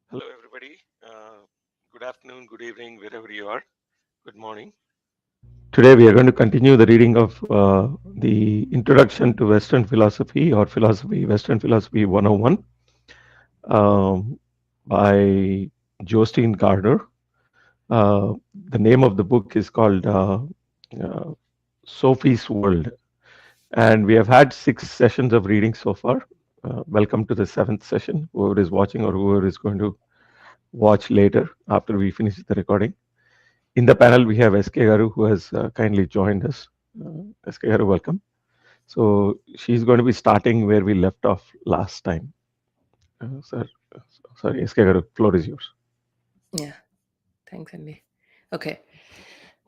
Hello, everybody. Good afternoon, good evening, wherever you are. Good morning. Today, we are going to continue the reading of the Introduction to Western Philosophy or Western Philosophy 101 um, by Jostein Gaarder. The name of the book is called uh, Sophie's World. And we have had 6 sessions of reading so far. Welcome to the seventh session, whoever is watching or whoever is going to watch later after we finish the recording. In the panel, we have SK Garu, who has kindly joined us. SK Garu, welcome. So she's going to be starting where we left off last time. Sir, sorry, SK Garu, floor is yours. Yeah, thanks, Andy. Okay.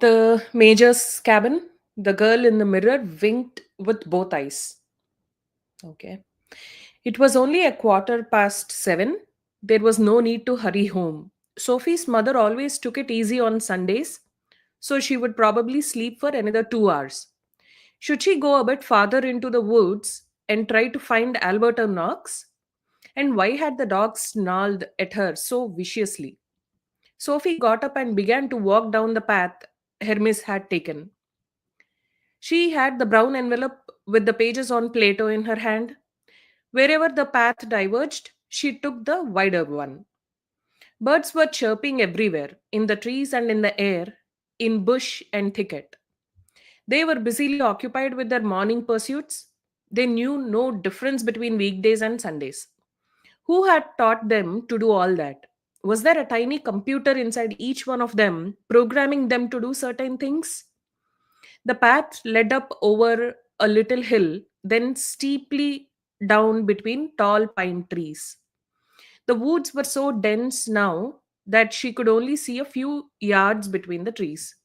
The major's cabin, the girl in the mirror winked with both eyes. Okay. It was only 7:15. There was no need to hurry home. Sophie's mother always took it easy on Sundays, so she would probably sleep for another 2 hours. Should she go a bit farther into the woods and try to find Alberta Knox? And why had the dog snarled at her so viciously? Sophie got up and began to walk down the path Hermes had taken. She had the brown envelope with the pages on Plato in her hand. Wherever the path diverged, she took the wider one. Birds were chirping everywhere, in the trees and in the air, in bush and thicket. They were busily occupied with their morning pursuits. They knew no difference between weekdays and Sundays. Who had taught them to do all that? Was there a tiny computer inside each one of them, programming them to do certain things? The path led up over a little hill, then steeply down between tall pine trees. The woods were so dense now that she could only see a few yards between the trees.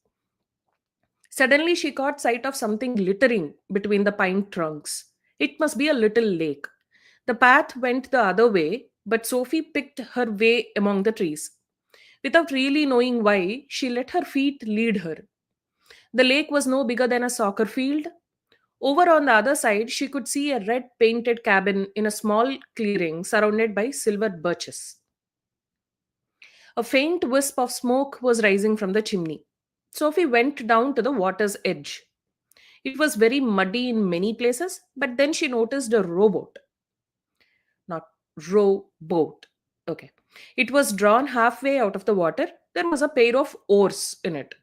Suddenly, she caught sight of something glittering between the pine trunks. It must be a little lake. The path went the other way, but Sophie picked her way among the trees. Without really knowing why, she let her feet lead her. The lake was no bigger than a soccer field. Over on the other side, she could see a red painted cabin in a small clearing surrounded by silver birches. A faint wisp of smoke was rising from the chimney. Sophie went down to the water's edge. It was very muddy in many places, but then she noticed a rowboat. Not rowboat. Okay. It was drawn halfway out of the water. There was a pair of oars in it.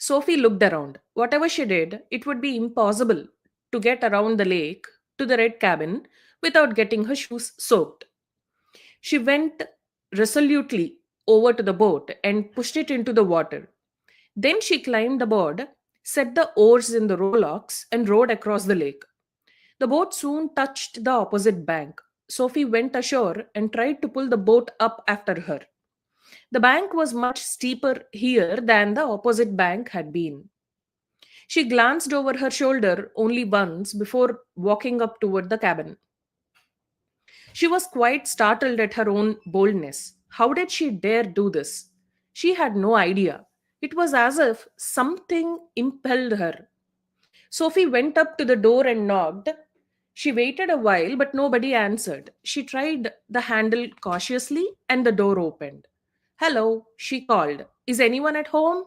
Sophie looked around. Whatever she did, it would be impossible to get around the lake to the red cabin without getting her shoes soaked. She went resolutely over to the boat and pushed it into the water. Then she climbed aboard, set the oars in the rowlocks, and rowed across the lake. The boat soon touched the opposite bank. Sophie went ashore and tried to pull the boat up after her. The bank was much steeper here than the opposite bank had been. She glanced over her shoulder only once before walking up toward the cabin. She was quite startled at her own boldness. How did she dare do this? She had no idea. It was as if something impelled her. Sophie went up to the door and knocked. She waited a while, but nobody answered. She tried the handle cautiously, and the door opened. Hello, she called. Is anyone at home?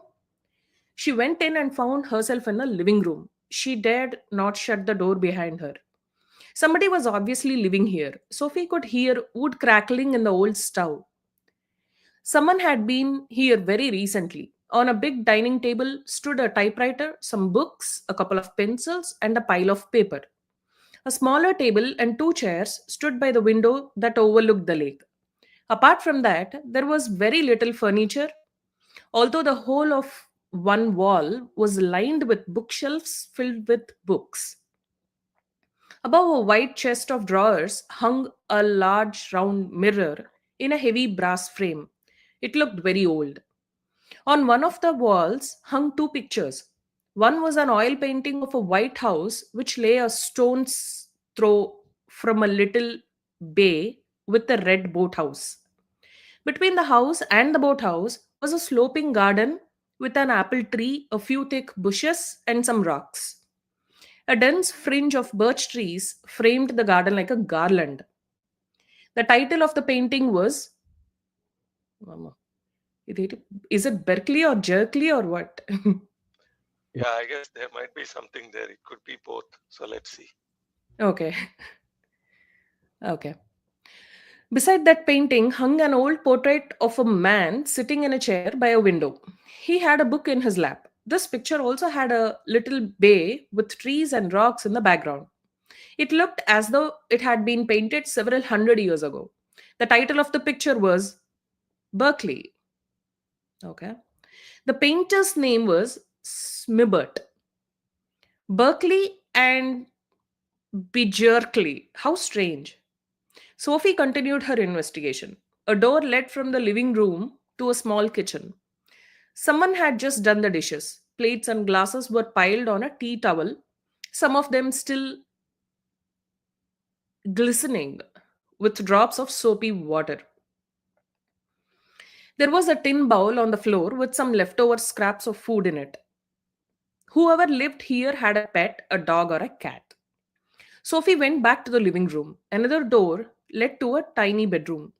She went in and found herself in a living room. She dared not shut the door behind her. Somebody was obviously living here. Sophie could hear wood crackling in the old stove. Someone had been here very recently. On a big dining table stood a typewriter, some books, a couple of pencils, and a pile of paper. A smaller table and two chairs stood by the window that overlooked the lake. Apart from that, there was very little furniture, although the whole of one wall was lined with bookshelves filled with books. Above a white chest of drawers hung a large round mirror in a heavy brass frame. It looked very old. On one of the walls hung two pictures. One was an oil painting of a white house which lay a stone's throw from a little bay with a red boathouse. Between the house and the boathouse was a sloping garden with an apple tree, a few thick bushes, and some rocks. A dense fringe of birch trees framed the garden like a garland. The title of the painting was Mama. Is it Berkeley or Jerkley or what? Yeah, I guess there might be something there. It could be both. So let's see. Okay. Okay. Beside that painting hung an old portrait of a man sitting in a chair by a window. He had a book in his lap. This picture also had a little bay with trees and rocks in the background. It looked as though it had been painted several hundred years ago. The title of the picture was Berkeley. Okay. The painter's name was Smibert. Berkeley and Bejerkley. How strange. Sophie continued her investigation. A door led from the living room to a small kitchen. Someone had just done the dishes. Plates and glasses were piled on a tea towel, some of them still glistening with drops of soapy water. There was a tin bowl on the floor with some leftover scraps of food in it. Whoever lived here had a pet, a dog, or a cat. Sophie went back to the living room. Another door led to a tiny bedroom.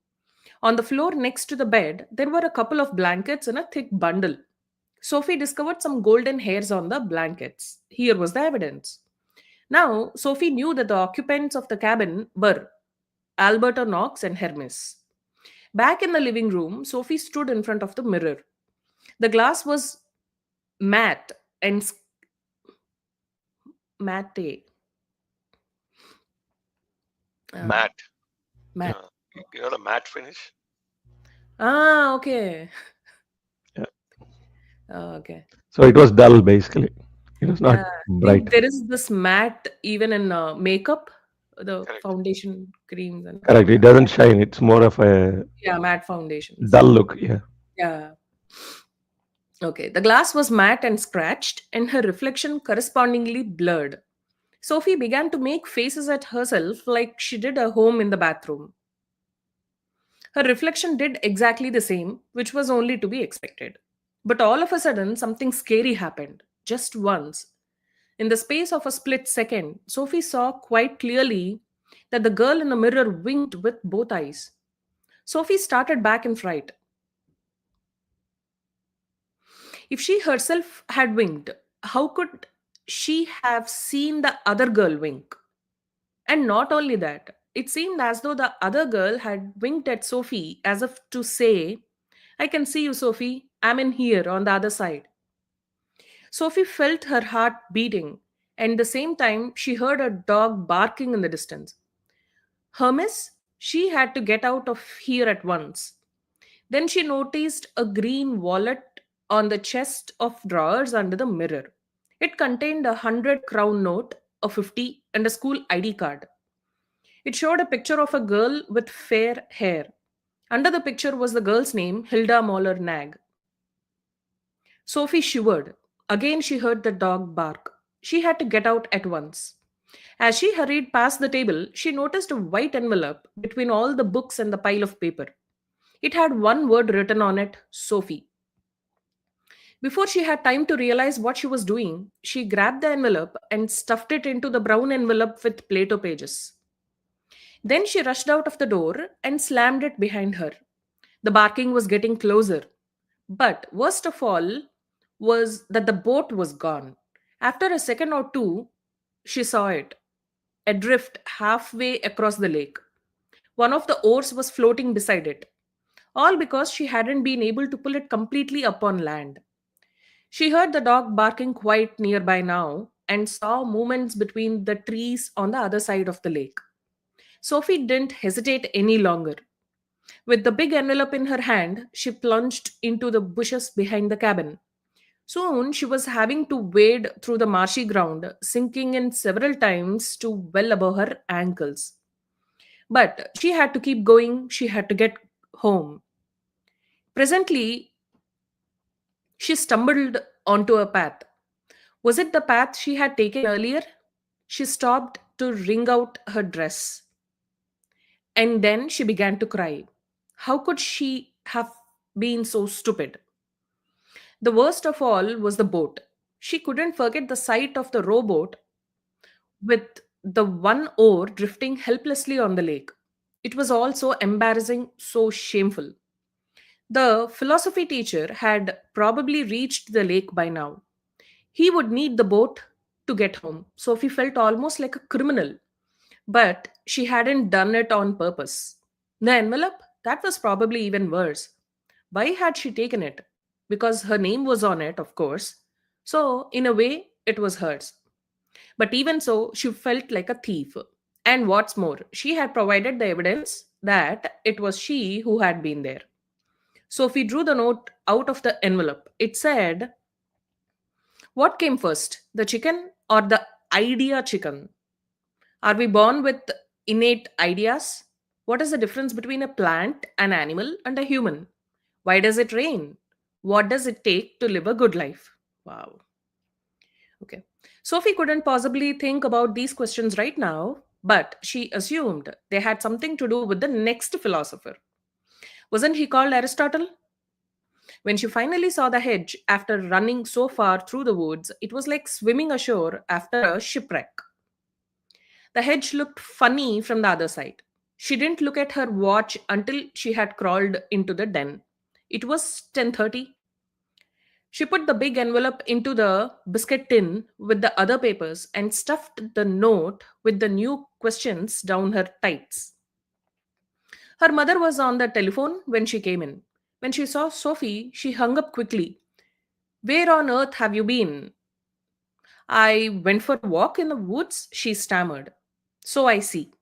On the floor next to the bed, there were a couple of blankets and a thick bundle. Sophie discovered some golden hairs on the blankets. Here was the evidence. Now, Sophie knew that the occupants of the cabin were Alberta Knox and Hermes. Back in the living room, Sophie stood in front of the mirror. The glass was matte and matte. Uh, Matte. matte. Uh, the matte finish. Ah, okay. Yeah. Okay. So it was dull basically. It was not Yeah, bright. there is this matte even in makeup, the Correct. foundation creams and Correct. It doesn't shine. It's more of a yeah, matte foundations. dull look. Yeah. Yeah. Okay. The glass was matte and scratched, and her reflection correspondingly blurred. Sophie began to make faces at herself like she did at home in the bathroom. Her reflection did exactly the same, which was only to be expected. But all of a sudden, something scary happened. Just once. In the space of a split second, Sophie saw quite clearly that the girl in the mirror winked with both eyes. Sophie started back in fright. If she herself had winked, how could she have seen the other girl wink? And not only that, it seemed as though the other girl had winked at Sophie as if to say, I can see you, Sophie. I'm in here on the other side. Sophie felt her heart beating, and at the same time, she heard a dog barking in the distance. Hermes, she had to get out of here at once. Then she noticed a green wallet on the chest of drawers under the mirror. It contained a 100 crown note, a 50, and a school ID card. It showed a picture of a girl with fair hair. Under the picture was the girl's name, Hilda Moller Nag. Sophie shivered. Again, she heard the dog bark. She had to get out at once. As she hurried past the table, she noticed a white envelope between all the books and the pile of paper. It had one word written on it, Sophie. Before she had time to realize what she was doing, she grabbed the envelope and stuffed it into the brown envelope with Plato pages. Then she rushed out of the door and slammed it behind her. The barking was getting closer. But worst of all was that the boat was gone. After a second or two, she saw it, adrift halfway across the lake. One of the oars was floating beside it, all because she hadn't been able to pull it completely up on land. She heard the dog barking quite nearby now and saw movements between the trees on the other side of the lake. Sophie didn't hesitate any longer. With the big envelope in her hand, she plunged into the bushes behind the cabin. Soon she was having to wade through the marshy ground, sinking in several times to well above her ankles. But she had to keep going, she had to get home. Presently, she stumbled onto a path. Was it the path she had taken earlier? She stopped to wring out her dress. And then she began to cry. How could she have been so stupid? The worst of all was the boat. She couldn't forget the sight of the rowboat with the one oar drifting helplessly on the lake. It was all so embarrassing, so shameful. The philosophy teacher had probably reached the lake by now. He would need the boat to get home. Sophie felt almost like a criminal, but she hadn't done it on purpose. The envelope? That was probably even worse. Why had she taken it? Because her name was on it, of course. So, in a way, it was hers. But even so, she felt like a thief. And what's more, she had provided the evidence that it was she who had been there. Sophie drew the note out of the envelope. It said, "What came first, the chicken or the idea chicken? Are we born with innate ideas? What is the difference between a plant, an animal, and a human? Why does it rain? What does it take to live a good life?" Wow. Okay. Sophie couldn't possibly think about these questions right now, but she assumed they had something to do with the next philosopher. Wasn't he called Aristotle? When she finally saw the hedge after running so far through the woods, it was like swimming ashore after a shipwreck. The hedge looked funny from the other side. She didn't look at her watch until she had crawled into the den. It was 10:30. She put the big envelope into the biscuit tin with the other papers and stuffed the note with the new questions down her tights. Her mother was on the telephone when she came in. When she saw Sophie, she hung up quickly. "Where on earth have you been?" "I went for a walk in the woods," she stammered. "So I see."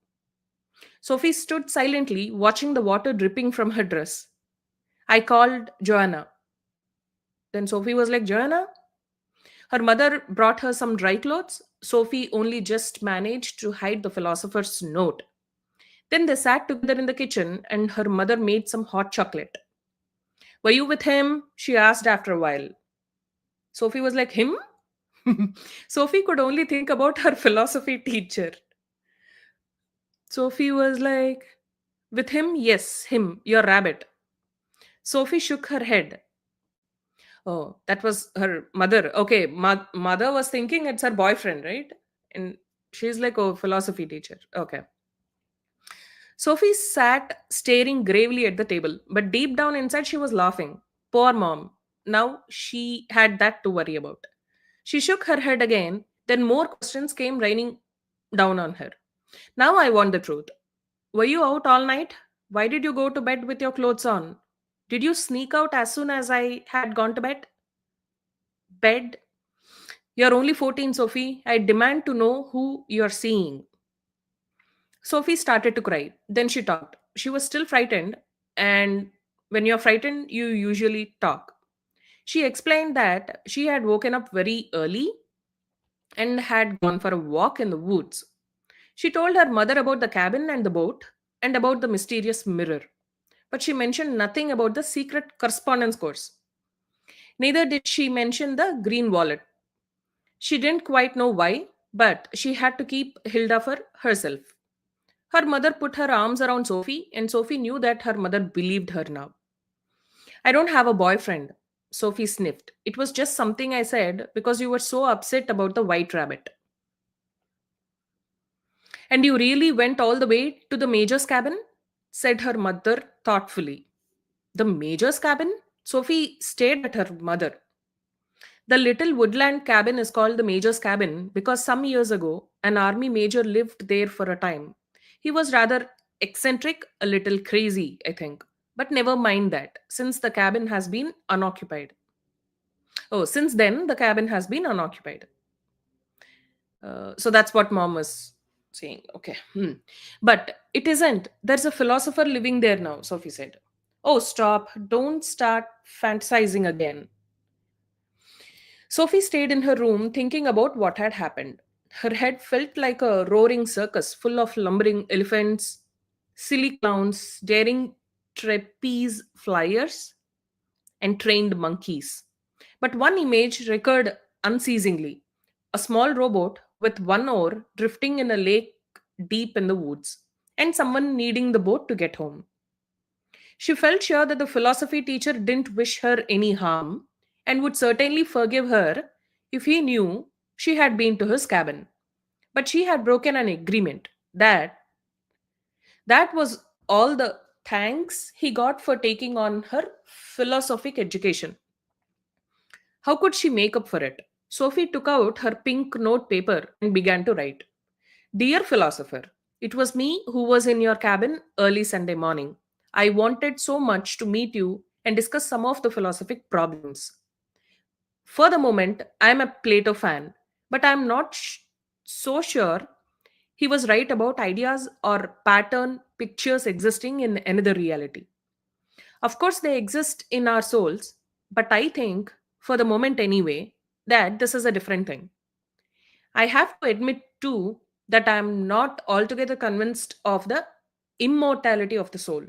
Sophie stood silently, watching the water dripping from her dress. "I called Joanna." Then Sophie was like, "Joanna?" Her mother brought her some dry clothes. Sophie only just managed to hide the philosopher's note. Then they sat together in the kitchen and her mother made some hot chocolate. "Were you with him?" she asked after a while. Sophie was like, "Him?" Sophie could only think about her philosophy teacher. Sophie was like, "With him? Yes, him, your rabbit." Sophie shook her head. Oh, that was her mother. Okay, mother was thinking it's her boyfriend, right? And she's like, "Oh, philosophy teacher." Okay. Sophie sat staring gravely at the table, but deep down inside she was laughing. Poor mom. Now she had that to worry about. She shook her head again, then more questions came raining down on her. "Now I want the truth. Were you out all night? Why did you go to bed with your clothes on? Did you sneak out as soon as I had gone to bed?" Bed? "You're only 14, Sophie. I demand to know who you're seeing." Sophie started to cry. Then she talked. She was still frightened, and when you're frightened, you usually talk. She explained that she had woken up very early and had gone for a walk in the woods. She told her mother about the cabin and the boat and about the mysterious mirror, but she mentioned nothing about the secret correspondence course. Neither did she mention the green wallet. She didn't quite know why, but she had to keep Hilda for herself. Her mother put her arms around Sophie, and Sophie knew that her mother believed her now. "I don't have a boyfriend," Sophie sniffed. "It was just something I said because you were so upset about the white rabbit." "And you really went all the way to the major's cabin?" said her mother thoughtfully. "The major's cabin?" Sophie stared at her mother. "The little woodland cabin is called the Major's cabin because some years ago an army major lived there for a time. He was rather eccentric, a little crazy, I think. But never mind that, since the cabin has been unoccupied. Oh, since then the cabin has been unoccupied." So that's what mom was saying. Okay. But it isn't. There's a philosopher living there now, Sophie said. "Oh, stop. Don't start fantasizing again." Sophie stayed in her room thinking about what had happened. Her head felt like a roaring circus full of lumbering elephants, silly clowns, daring trapeze flyers, and trained monkeys. But one image recurred unceasingly: a small rowboat with one oar drifting in a lake deep in the woods, and someone needing the boat to get home. She felt sure that the philosophy teacher didn't wish her any harm and would certainly forgive her if he knew she had been to his cabin. But she had broken an agreement. That was all the thanks he got for taking on her philosophic education. How could she make up for it? Sophie took out her pink note paper and began to write. Dear philosopher, it was me who was in your cabin early Sunday morning. I wanted so much to meet you and discuss some of the philosophic problems. For the moment, I am a Plato fan, but I am not so sure he was right about ideas or pattern pictures existing in another reality. Of course, they exist in our souls, but I think, for the moment anyway, that this is a different thing. I have to admit too that I am not altogether convinced of the immortality of the soul.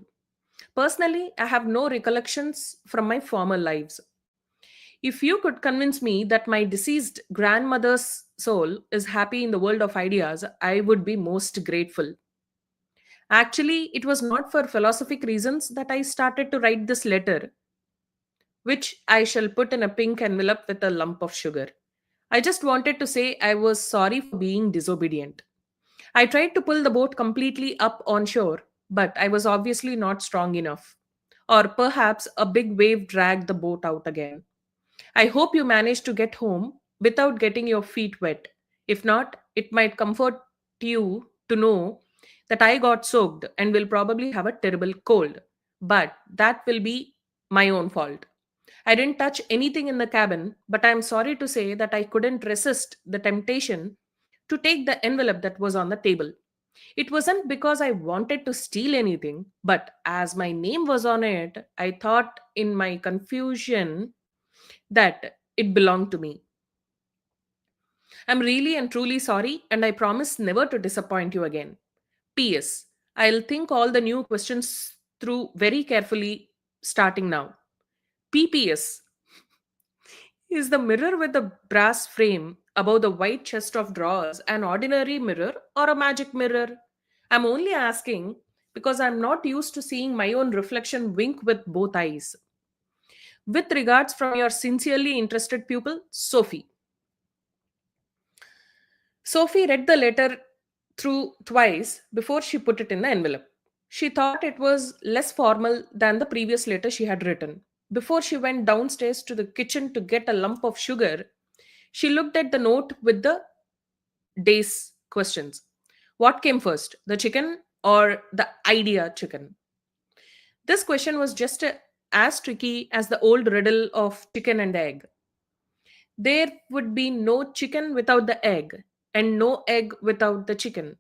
Personally, I have no recollections from my former lives. If you could convince me that my deceased grandmother's soul is happy in the world of ideas, I would be most grateful. Actually, it was not for philosophic reasons that I started to write this letter, which I shall put in a pink envelope with a lump of sugar. I just wanted to say I was sorry for being disobedient. I tried to pull the boat completely up on shore, but I was obviously not strong enough. Or perhaps a big wave dragged the boat out again. I hope you managed to get home without getting your feet wet. If not, it might comfort you to know that I got soaked and will probably have a terrible cold. But that will be my own fault. I didn't touch anything in the cabin, but I am sorry to say that I couldn't resist the temptation to take the envelope that was on the table. It wasn't because I wanted to steal anything, but as my name was on it, I thought in my confusion that it belonged to me. I'm really and truly sorry, and I promise never to disappoint you again. P.S. I'll think all the new questions through very carefully starting now. P.P.S. Is the mirror with the brass frame above the white chest of drawers an ordinary mirror or a magic mirror? I'm only asking because I'm not used to seeing my own reflection wink with both eyes. With regards from your sincerely interested pupil, Sophie. Sophie read the letter through twice before she put it in the envelope. She thought it was less formal than the previous letter she had written. Before she went downstairs to the kitchen to get a lump of sugar, she looked at the note with the day's questions. What came first, the chicken or the idea chicken? This question was just as tricky as the old riddle of chicken and egg. There would be no chicken without the egg, and no egg without the chicken.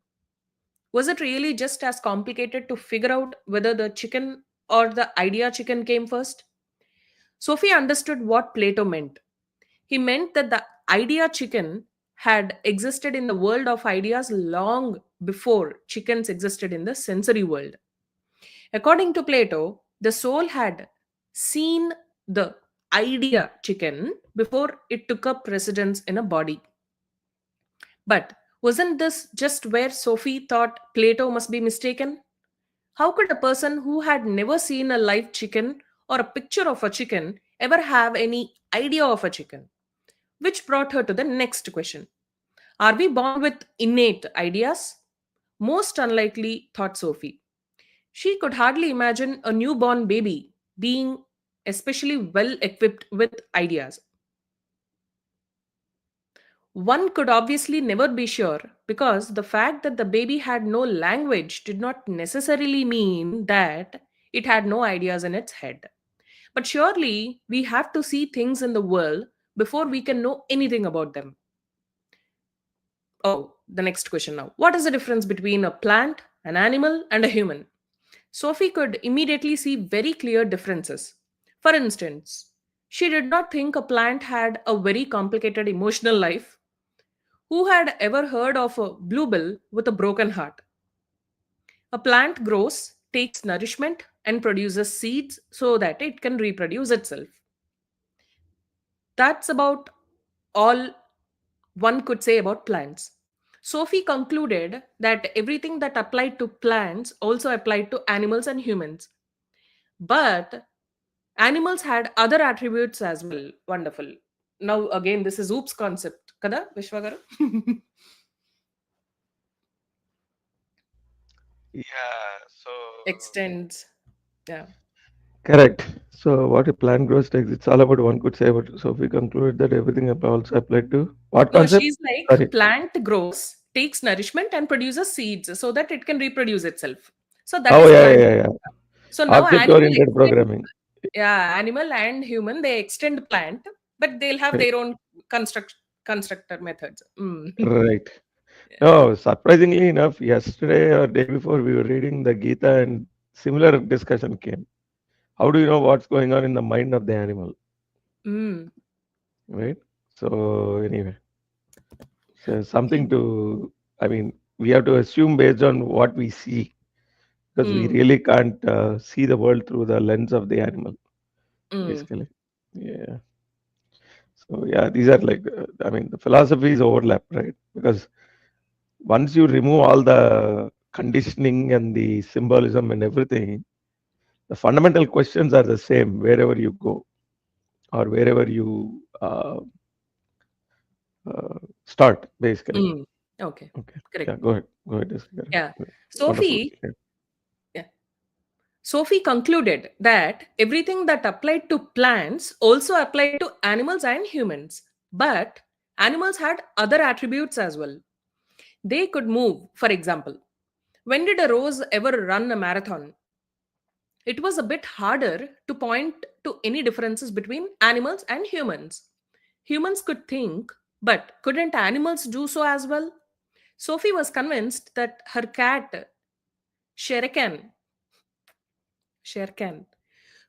Was it really just as complicated to figure out whether the chicken or the idea chicken came first? Sophie understood what Plato meant. He meant that the idea chicken had existed in the world of ideas long before chickens existed in the sensory world. According to Plato, the soul had seen the idea chicken before it took up residence in a body. But wasn't this just where Sophie thought Plato must be mistaken? How could a person who had never seen a live chicken or a picture of a chicken ever have any idea of a chicken? Which brought her to the next question. Are we born with innate ideas? Most unlikely, thought Sophie. She could hardly imagine a newborn baby being especially well equipped with ideas. One could obviously never be sure because the fact that the baby had no language did not necessarily mean that it had no ideas in its head. But surely we have to see things in the world before we can know anything about them. Oh, the next question now. What is the difference between a plant, an animal, and a human? Sophie could immediately see very clear differences. For instance, she did not think a plant had a very complicated emotional life. Who had ever heard of a bluebell with a broken heart? A plant grows, takes nourishment, and produces seeds so that it can reproduce itself. That's about all one could say about plants. Sophie concluded that everything that applied to plants also applied to animals and humans. But animals had other attributes as well. Wonderful. Now, again, this is oops concept. Kada, Vishwagaru? Yeah, so Extends. Yeah. Correct. So what a plant grows takes, it's all about one could say, but so we concluded that everything also applied to what No, concept? she's like Sorry. plant grows, takes nourishment and produces seeds so that it can reproduce itself. So that Oh is yeah, yeah, plant yeah, growth. yeah. So now Object animal oriented extend, programming. yeah, animal and human they extend plant, but they'll have Right. their own constructor methods. Mm. Right. Yeah. No, surprisingly enough, yesterday or day before we were reading the Gita and similar discussion came. How do you know what's going on in the mind of the animal? Mm. Right. So anyway, so something to, I mean, we have to assume based on what we see because we Mm. really can't see the world through the lens of the animal, Mm. basically. Yeah. So yeah, these are like, I mean, the philosophies overlap, right? Because once you remove all the conditioning and the symbolism and everything, the fundamental questions are the same wherever you go or wherever you start, basically. Mm. Okay. Okay. Yeah, Correct. go ahead. Go ahead. Jessica. Yeah. Wonderful. Sophie, Yeah. yeah. Sophie concluded that everything that applied to plants also applied to animals and humans. But animals had other attributes as well. They could move, for example. When did a rose ever run a marathon? It was a bit harder to point to any differences between animals and humans. Humans could think, but couldn't animals do so as well? Sophie was convinced that her cat, Sherekan, Sherekan,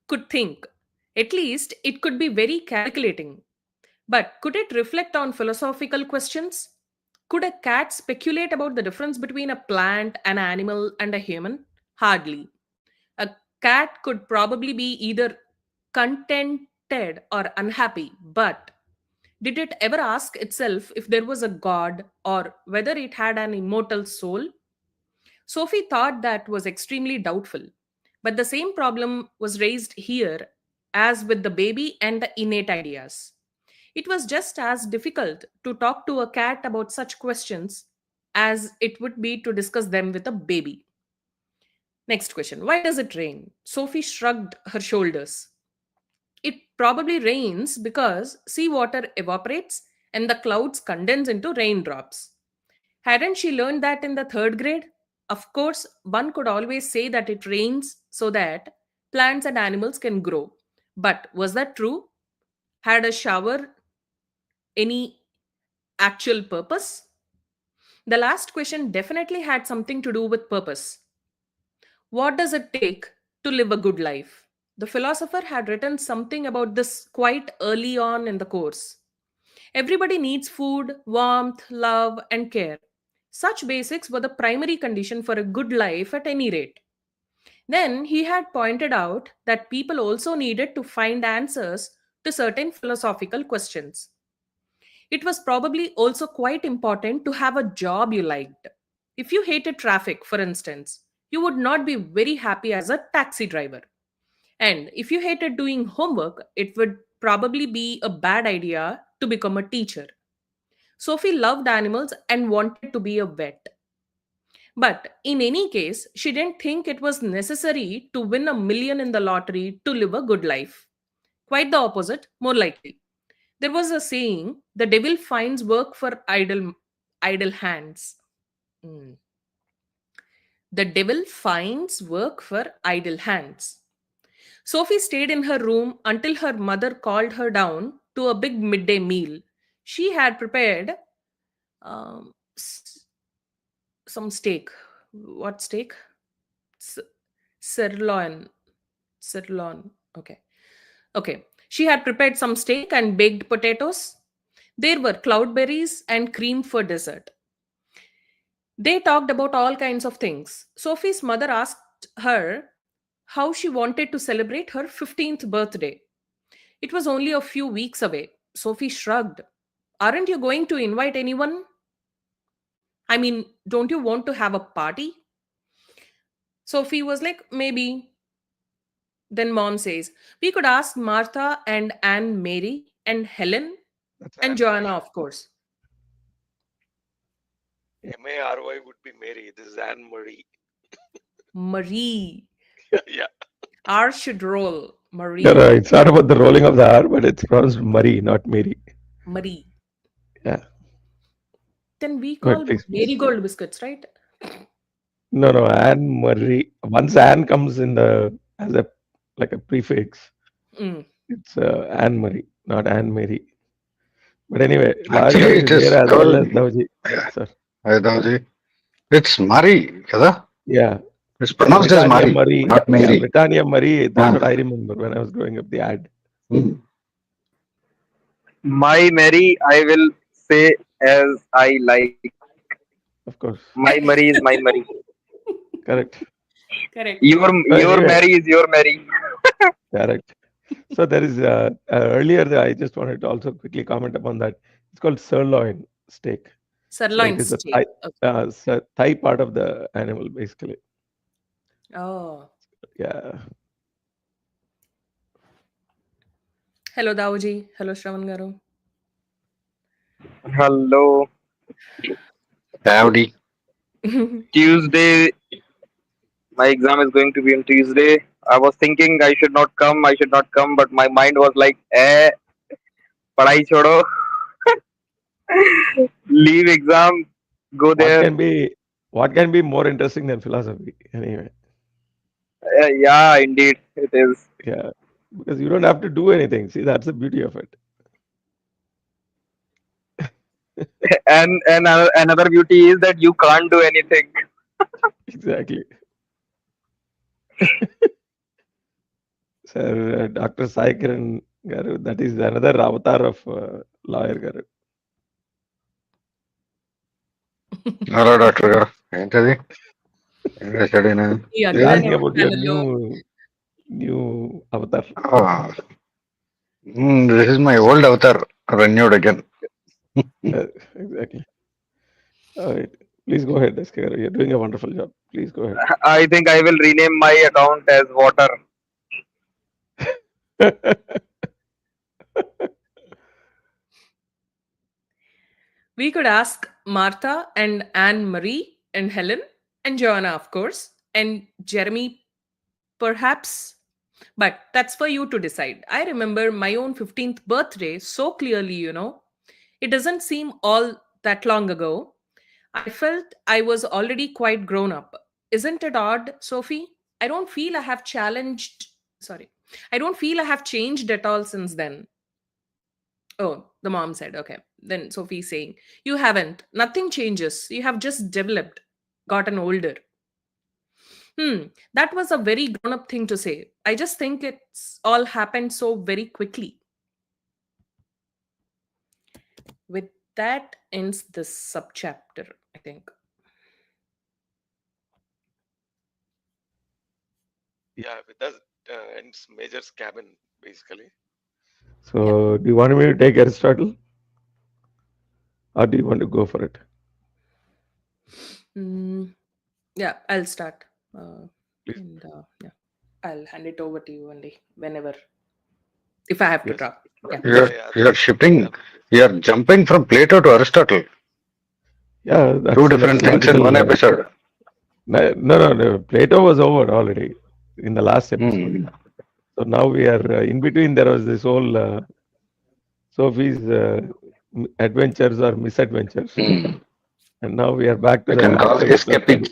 could think. At least it could be very calculating. But could it reflect on philosophical questions? Could a cat speculate about the difference between a plant, an animal, and a human? Hardly. A cat could probably be either contented or unhappy, but did it ever ask itself if there was a god or whether it had an immortal soul? Sophie thought that was extremely doubtful. But the same problem was raised here as with the baby and the innate ideas. It was just as difficult to talk to a cat about such questions as it would be to discuss them with a baby. Next question. Why does it rain? Sophie shrugged her shoulders. It probably rains because seawater evaporates and the clouds condense into raindrops. Hadn't she learned that in the third grade? Of course, one could always say that it rains so that plants and animals can grow. But was that true? Had a shower any actual purpose? The last question definitely had something to do with purpose. What does it take to live a good life? The philosopher had written something about this quite early on in the course. Everybody needs food, warmth, love, and care. Such basics were the primary condition for a good life at any rate. Then he had pointed out that people also needed to find answers to certain philosophical questions. It was probably also quite important to have a job you liked. If you hated traffic, for instance, you would not be very happy as a taxi driver. And if you hated doing homework, it would probably be a bad idea to become a teacher. Sophie loved animals and wanted to be a vet. But in any case, she didn't think it was necessary to win a million in the lottery to live a good life. Quite the opposite, more likely. There was a saying, the devil finds work for idle hands. Mm. The devil finds work for idle hands. Sophie stayed in her room until her mother called her down to a big midday meal. She had prepared um, s- some steak. What steak? S- Sirloin. Sirloin. Okay. Okay. She had prepared some steak and baked potatoes. There were cloudberries and cream for dessert. They talked about all kinds of things. Sophie's mother asked her how she wanted to celebrate her 15th birthday. It was only a few weeks away. Sophie shrugged. Aren't you going to invite anyone? I mean, don't you want to have a party? Sophie was like, maybe. Then mom says, we could ask Martha and Anne Mary and Helen That's and Anne Joanna, Marie. of course. Mary would be Mary. This is Anne Marie. Marie. Yeah. R should roll. No, Marie. no, it's not about the rolling of the R, but it's pronounced Marie, not Mary. Marie. Yeah. Then we Go ahead, call please, please. marigold biscuits, right? No, no, Anne Marie. Once Anne comes in the as a like a prefix, Mm. it's Anne Marie, not Anne Mary. But anyway, Lawyer Actually, Garu it is here is as well called as Davaji. Sir. Haidaji. It's Mari, kada? Yeah. It's pronounced as Britannia Mari, Marie. not Yeah, Mary. Britannia Marie. That's Ah. what I remember when I was growing up, the ad. Hmm. My Mary, I will say as I like. Of course. My Mary is my Mary. Correct. Correct. So Your anyway, Mary is your Mary. correct. So there is earlier. I just wanted to also quickly comment upon that. It's called sirloin steak. So it Sirloin is a steak. Okay. thigh part of the animal, basically. Oh. Yeah. Hello, Daoji. Hello, Shravan Garu. Hello. Howdy. Tuesday. My exam is going to be on Tuesday. I was thinking I should not come. I should not come, but my mind was like, padhai chodo. Leave exam. Go What there. can be what can be more interesting than philosophy? Anyway, Yeah, indeed, it is. yeah, because you don't have to do anything. See, that's the beauty of it. And another beauty is that you can't do anything. Exactly. Sir, Dr. Sai Kiran Garu, that is another avatar of lawyer Garu. Hello, Doctor. Entadi. Yeah, He's again, asking Really? about your hello. new avatar. Oh, this is my old avatar renewed again. Exactly. All right. Please go ahead, SK Garu. You're doing a wonderful job. Please go ahead. I think I will rename my account as water. We could ask Martha and Anne Marie and Helen and Joanna, of course, and Jeremy, perhaps. But that's for you to decide. I remember my own 15th birthday so clearly. It doesn't seem all that long ago. I felt I was already quite grown up. Isn't it odd, Sophie? I don't feel I have challenged. Sorry. I don't feel I have changed at all since then. Oh, the mom said, okay. Then Sophie's saying, you haven't. Nothing changes. You have just developed, gotten older. That was a very grown up thing to say. I just think it's all happened so very quickly. With that ends this subchapter, I think. Yeah, with us ends Major's cabin, basically. Yeah. So, do you want me to take Aristotle, or do you want to go for it? Yeah, I'll start. Please. And yeah, I'll hand it over to you only whenever, if I have to Yes. talk. Yeah. You're Yeah. you're shifting. You're jumping from Plato to Aristotle. Yeah, Two that's different things in logical. one episode. No. Plato was over already in the last episode. Hmm. So now we are in between. There was this whole Sophie's adventures or misadventures, Hmm. and now we are back to You the can call actual Plato. escaping.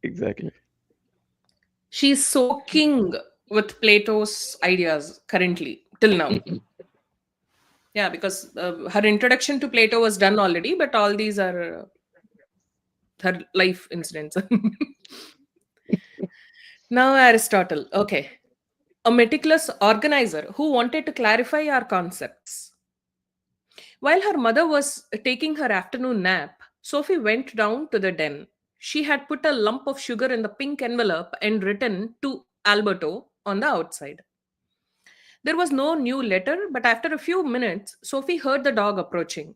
Exactly. She's soaking with Plato's ideas currently, till now. Yeah, because her introduction to Plato was done already, but all these are her life incidents. Now, Aristotle. Okay. A meticulous organizer who wanted to clarify our concepts. While her mother was taking her afternoon nap, Sophie went down to the den. She had put a lump of sugar in the pink envelope and written to Alberto on the outside. There was no new letter, but after a few minutes, Sophie heard the dog approaching.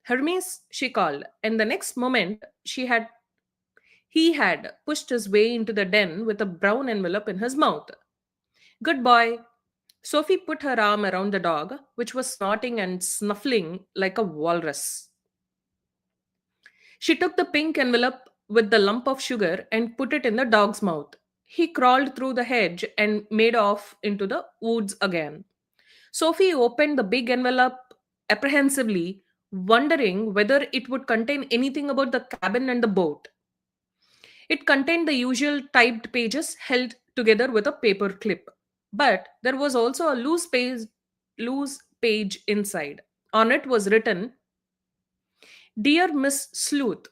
Hermes, she called, and the next moment he had pushed his way into the den with a brown envelope in his mouth. Good boy. Sophie put her arm around the dog, which was snorting and snuffling like a walrus. She took the pink envelope with the lump of sugar and put it in the dog's mouth. He crawled through the hedge and made off into the woods again. Sophie opened the big envelope apprehensively, wondering whether it would contain anything about the cabin and the boat. It contained the usual typed pages held together with a paper clip. But there was also a loose page inside. On it was written, Dear Miss Sleuth,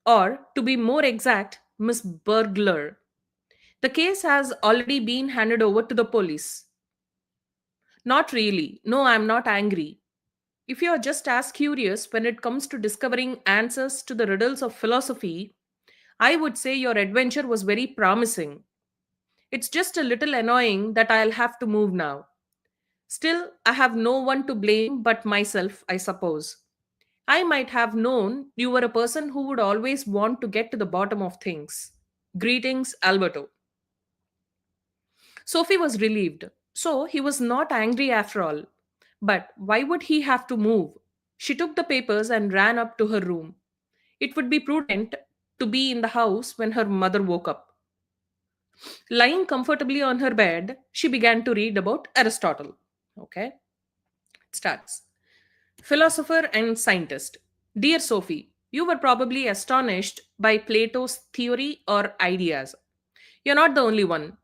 or to be more exact, Miss Burglar. The case has already been handed over to the police. Not really. No, I'm not angry. If you are just as curious when it comes to discovering answers to the riddles of philosophy, I would say your adventure was very promising. It's just a little annoying that I'll have to move now. Still, I have no one to blame but myself, I suppose. I might have known you were a person who would always want to get to the bottom of things. Greetings, Alberto. Sophie was relieved. So he was not angry after all. But why would he have to move? She took the papers and ran up to her room. It would be prudent to be in the house when her mother woke up. Lying comfortably on her bed, she began to read about Aristotle. Okay, it starts. Philosopher and scientist. Dear Sophie, you were probably astonished by Plato's theory or ideas. You're not the only one.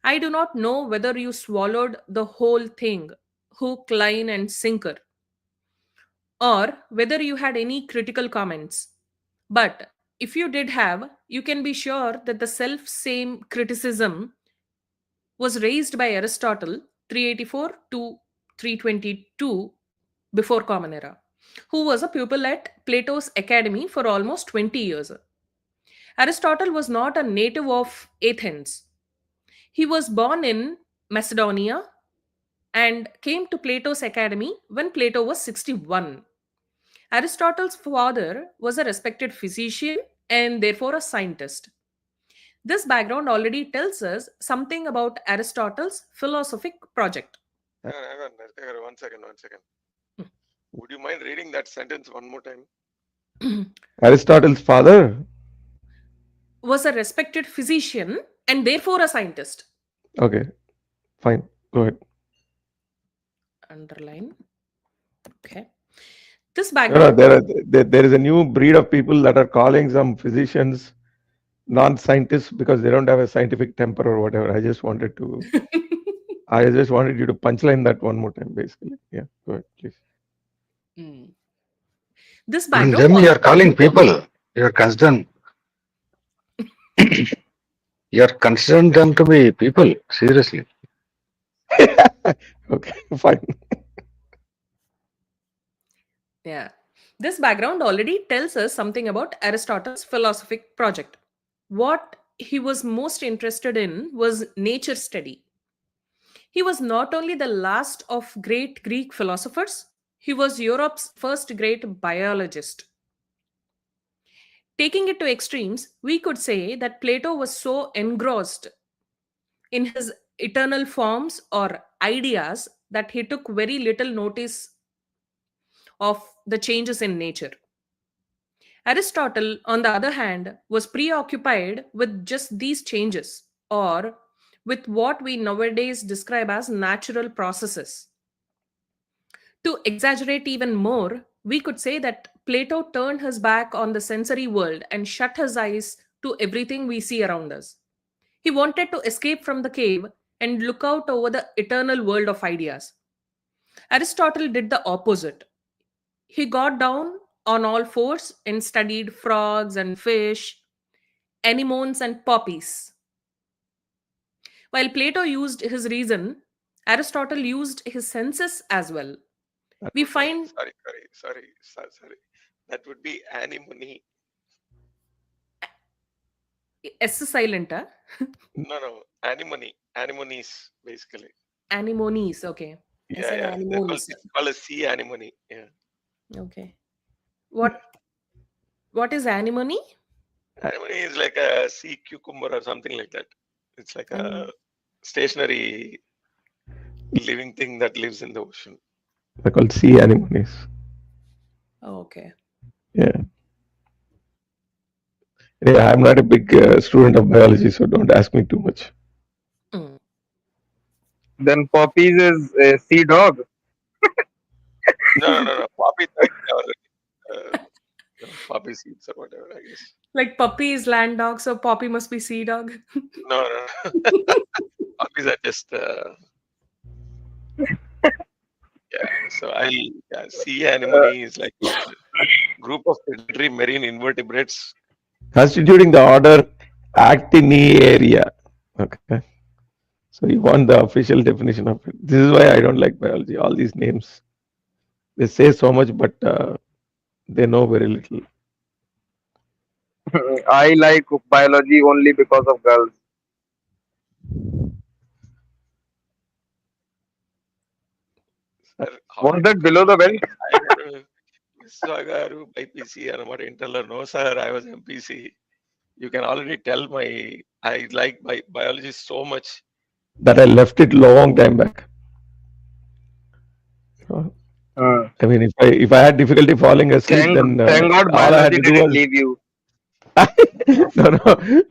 I do not know whether you swallowed the whole thing, hook, line, and sinker, or whether you had any critical comments. But if you did have, you can be sure that the self same criticism was raised by Aristotle 384 to 322 before Common Era, who was a pupil at Plato's Academy for almost 20 years. Aristotle was not a native of Athens. He was born in Macedonia and came to Plato's Academy when Plato was 61. Aristotle's father was a respected physician and therefore a scientist. This background already tells us something about Aristotle's philosophic project. Hang on, 1 second. Would you mind reading that sentence one more time? Aristotle's father Was a respected physician and therefore a scientist. Okay, fine. Go ahead. Underline. Okay. This No, background. there is a new breed of people that are calling some physicians non-scientists because they don't have a scientific temper or whatever. I just wanted you to punchline that one more time, basically. Yeah, go ahead, please. This And background. then you're calling people. You're considering them to be people. Seriously. Okay, fine. Yeah. This background already tells us something about Aristotle's philosophic project. What he was most interested in was nature study. He was not only the last of great Greek philosophers, he was Europe's first great biologist. Taking it to extremes, we could say that Plato was so engrossed in his eternal forms or ideas that he took very little notice of the changes in nature. Aristotle, on the other hand, was preoccupied with just these changes, or with what we nowadays describe as natural processes. To exaggerate even more, we could say that Plato turned his back on the sensory world and shut his eyes to everything we see around us. He wanted to escape from the cave and look out over the eternal world of ideas. Aristotle did the opposite. He got down on all fours and studied frogs and fish, anemones and poppies. While Plato used his reason, Aristotle used his senses as well. We find. Sorry. That would be anemone. S silent, huh? No, anemone. Anemones, basically. Anemones, okay. Yeah. Anemones. It's called a sea anemone. Yeah. Okay. What is anemone? Anemone is like a sea cucumber or something like that. It's like a stationary living thing that lives in the ocean. They're called sea anemones. Oh, okay. Yeah. I'm not a big student of biology, so don't ask me too much. Then puppies is sea dog. No. Poppy, poppy seeds or whatever, I guess. Like puppy is land dog, so Poppy must be sea dog. No. Poppies are just, yeah. So sea anemone is like a group of predatory marine invertebrates constituting the order Actiniaria. Okay. So you want the official definition of it. This is why I don't like biology. All these names, they say so much, but they know very little. I like biology only because of girls. Sir, how Was did you that come below to the belt? me? I don't know. Garu, IPC, and what Intel. No, sir, I was MPC. You can already tell I like biology so much that I left it long time back. Uh, I mean, if I had difficulty falling asleep, then thank God all I had biology to do didn't was leave you. no,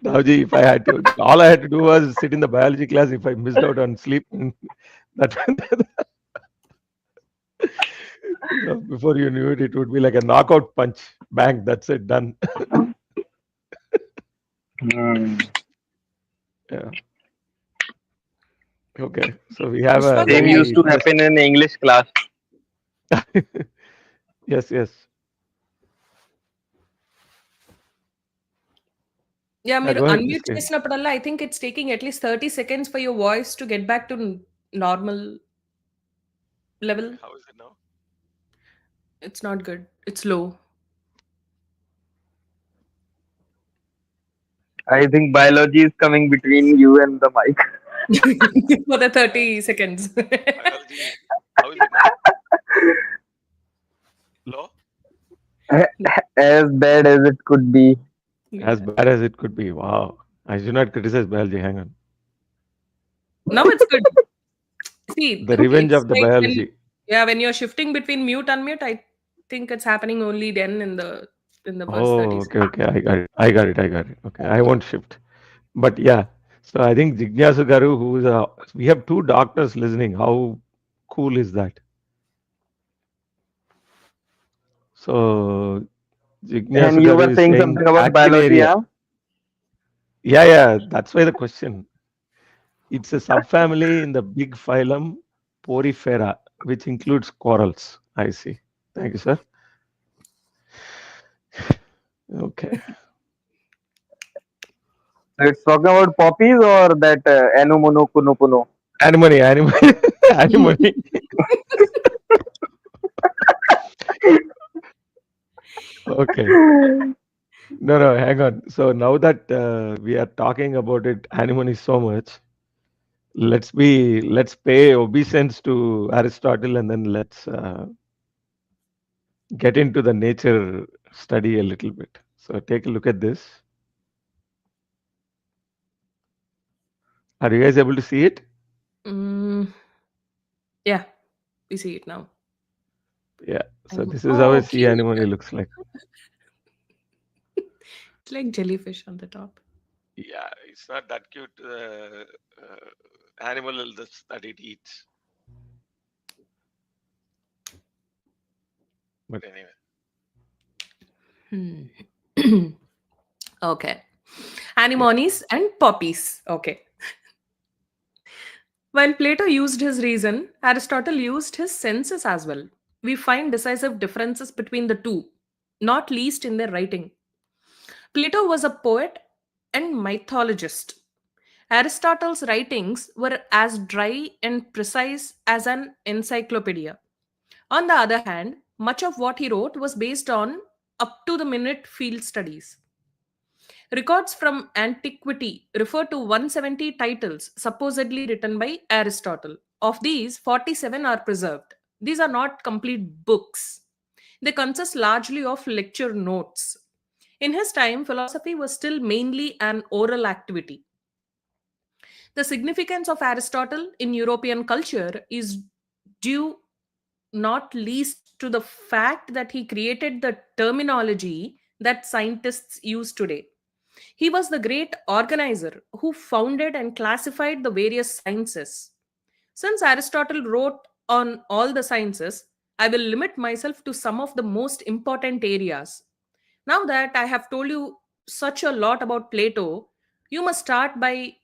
Navji, if I had to, all I had to do was sit in the biology class. If I missed out on sleep, that before you knew it, it would be like a knockout punch. Bang, that's it, done. Hmm. Yeah. Okay, so we have a Pushpa, Same I used very to happen in English class. yes. yeah, Yeah, మీరు go ahead, unmute Miss K. చేసినప్పుడల్లా I think it's taking at least 30 seconds for your voice to get back to normal level. How is it now? It's not good. It's low. I think biology is coming between you and the mic. For the 30 seconds. Biology. How is it now? Low? As bad as it could be. As bad as it could be. Wow. I should not criticize biology. Hang on. Now it's good. See, The revenge it's of the like biology. when you're shifting between mute unmute, I think it's happening only then in the first 30 Oh, seconds. okay. I got it. Okay, I won't shift. But yeah, so I think Jignasu Garu, we have two doctors listening. How cool is that? So And Jignasu you Garu were is saying saying something about biology, Actiniaria. huh? Yeah. That's why the question. It's a subfamily in the big phylum Porifera, which includes corals. I see. Thank you, sir. Okay. So it's talking about poppies or that Anumunu Kunupunu. Anemone. Anemone. Okay. No, hang on. So now that we are talking about it, anemone so much, let's pay obeisance to Aristotle, and then let's get into the nature study a little bit. So take a look at this. Are you guys able to see it? Mm, yeah, we see it now. Yeah. So this is how a sea Cute. anemone looks like. It's like jellyfish on the top. Yeah, it's not that cute animal that it eats. But anyway. Okay. Anemones and poppies. Okay. While Plato used his reason, Aristotle used his senses as well. We find decisive differences between the two, not least in their writing. Plato was a poet and mythologist. Aristotle's writings were as dry and precise as an encyclopedia. On the other hand, much of what he wrote was based on up to the minute field studies. Records from antiquity refer to 170 titles supposedly written by Aristotle. Of these, 47 are preserved. These are not complete books. They consist largely of lecture notes. In his time, philosophy was still mainly an oral activity. The significance of Aristotle in European culture is due not least to the fact that he created the terminology that scientists use today. He was the great organizer who founded and classified the various sciences. Since Aristotle wrote on all the sciences, I will limit myself to some of the most important areas. Now that I have told you such a lot about Plato, you must start by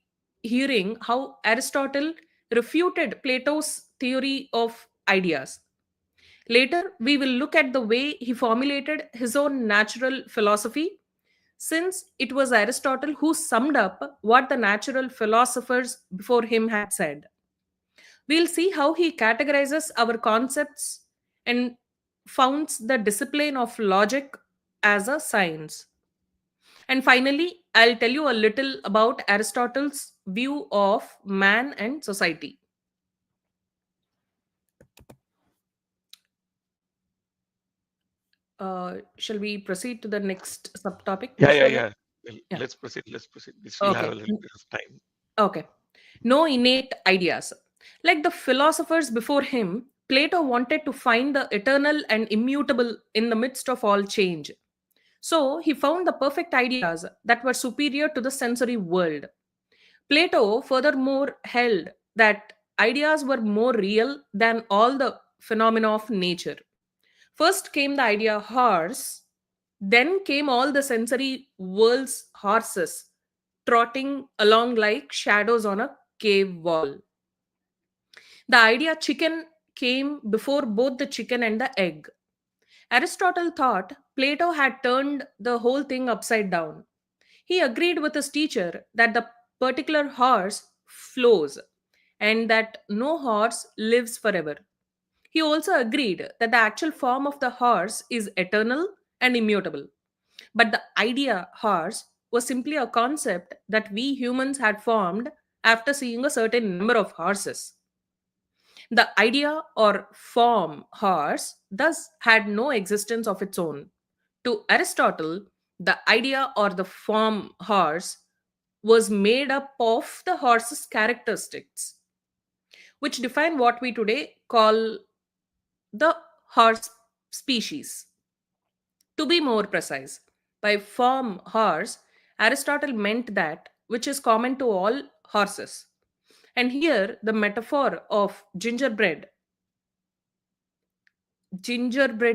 hearing how Aristotle refuted Plato's theory of ideas. Later, we will look at the way he formulated his own natural philosophy, since it was Aristotle who summed up what the natural philosophers before him had said. We'll see how he categorizes our concepts and founds the discipline of logic as a science. And finally, I'll tell you a little about Aristotle's view of man and society. Shall we proceed to the next subtopic? Yeah, yeah, Further? yeah. Well, Yeah. let's proceed. Let's proceed. We still have Okay. a little bit of time. Okay. No innate ideas. Like the philosophers before him, Plato wanted to find the eternal and immutable in the midst of all change. So he found the perfect ideas that were superior to the sensory world. Plato furthermore held that ideas were more real than all the phenomena of nature. First came the idea horse, then came all the sensory world's horses trotting along like shadows on a cave wall. The idea chicken came before both the chicken and the egg. Aristotle thought Plato had turned the whole thing upside down. He agreed with his teacher that the particular horse flows and that no horse lives forever. He also agreed that the actual form of the horse is eternal and immutable. But the idea horse was simply a concept that we humans had formed after seeing a certain number of horses. The idea or form horse thus had no existence of its own. To Aristotle, the idea or the form horse was made up of the horse's characteristics, which define what we today call the horse species. To be more precise, by form horse, Aristotle meant that which is common to all horses. And here, the metaphor of gingerbread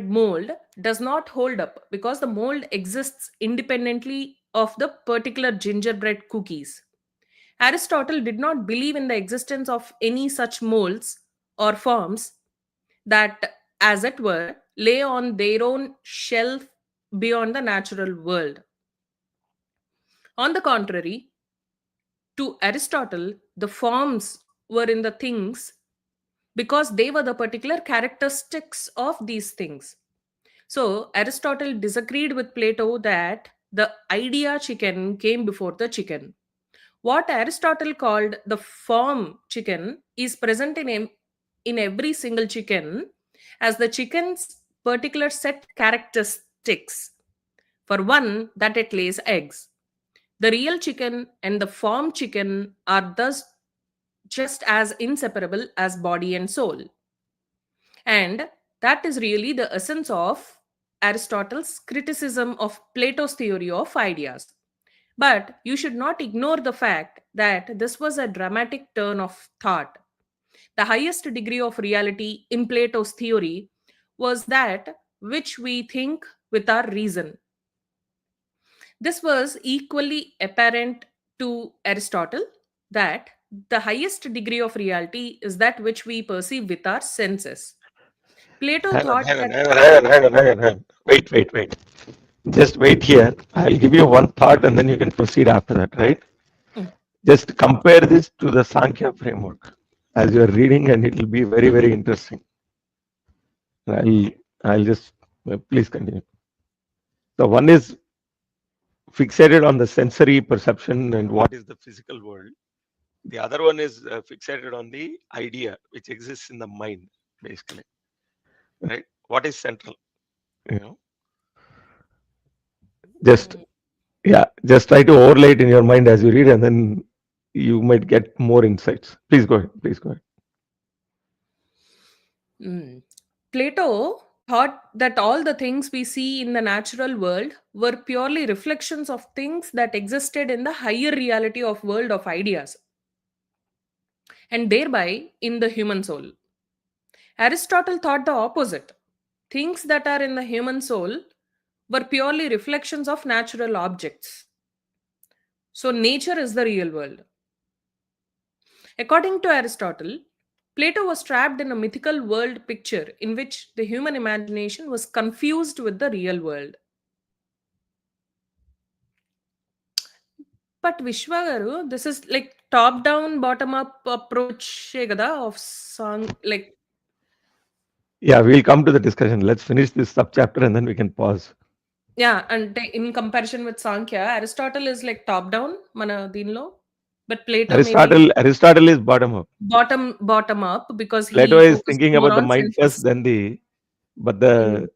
mold does not hold up because the mold exists independently of the particular gingerbread cookies. Aristotle did not believe in the existence of any such molds or forms that, as it were, lay on their own shelf beyond the natural world. On the contrary, to Aristotle, the forms were in the things because they were the particular characteristics of these things. So, Aristotle disagreed with Plato that the idea chicken came before the chicken. What Aristotle called the form chicken is present in every single chicken as the chicken's particular set characteristics. For one, that it lays eggs. The real chicken and the form chicken are thus just as inseparable as body and soul. And that is really the essence of Aristotle's criticism of Plato's theory of ideas. But you should not ignore the fact that this was a dramatic turn of thought. The highest degree of reality in Plato's theory was that which we think with our reason. This was equally apparent to Aristotle that the highest degree of reality is that which we perceive with our senses. Plato Hang on, thought hang on, that. hang on, hang on, hang on, hang on, hang on. Wait, wait, wait. Just wait here. I'll give you one thought and then you can proceed after that, right? Mm. Just compare this to the Sankhya framework as you're reading, and it will be very, very interesting. I'll, I'll just please continue. The one is fixated on the sensory perception and what is the physical world. The other one is fixated on the idea which exists in the mind, basically, right? What is central? You know, just yeah, just try to overlay it in your mind as you read, and then you might get more insights. Please go ahead. Please go ahead. Mm. Plato thought that all the things we see in the natural world were purely reflections of things that existed in the higher reality of world of ideas. and thereby in the human soul. Aristotle thought the opposite. Things that are in the human soul were purely reflections of natural objects. So, nature is the real world. According to Aristotle, Plato was trapped in a mythical world picture in which the human imagination was confused with the real world. But Vishwagaru, this is like top down, bottom up approach of song. Like, Yeah, we'll come to the discussion. Let's finish this subchapter and then we can pause. yeah, and in comparison with Sankhya, Aristotle is like top down, mana dinlo, but Plato maybe Aristotle is bottom up. bottom up because Plato he is focused thinking more about the on mind first, senses. then but the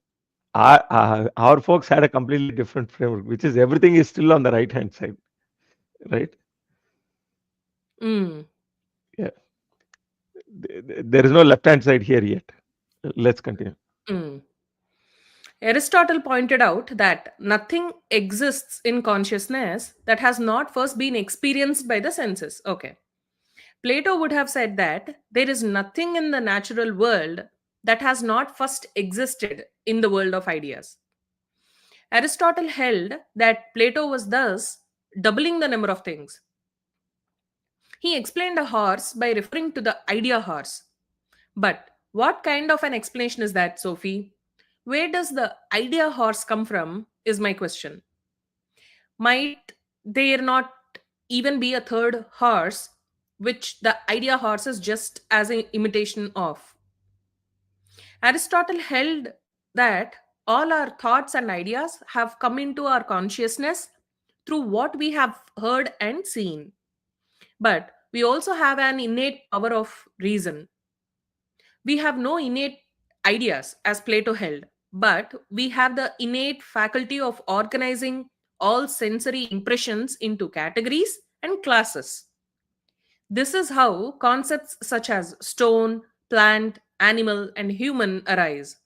our folks had a completely different framework, which is everything is still on the right hand side, right? Mm. Yeah, there is no left hand side here yet. Let's continue. Mm. Aristotle pointed out that nothing exists in consciousness that has not first been experienced by the senses. Okay. Plato would have said that there is nothing in the natural world that has not first existed in the world of ideas. Aristotle held that Plato was thus doubling the number of things. He explained a horse by referring to the idea horse. But what kind of an explanation is that, Sophie? Where does the idea horse come from? Is my question. Might there not even be a third horse, which the idea horse is just as an imitation of? Aristotle held that all our thoughts and ideas have come into our consciousness through what we have heard and seen. But we also have an innate power of reason. We have no innate ideas, as Plato held, but we have the innate faculty of organizing all sensory impressions into categories and classes. This is how concepts such as stone, plant, animal, and human arise.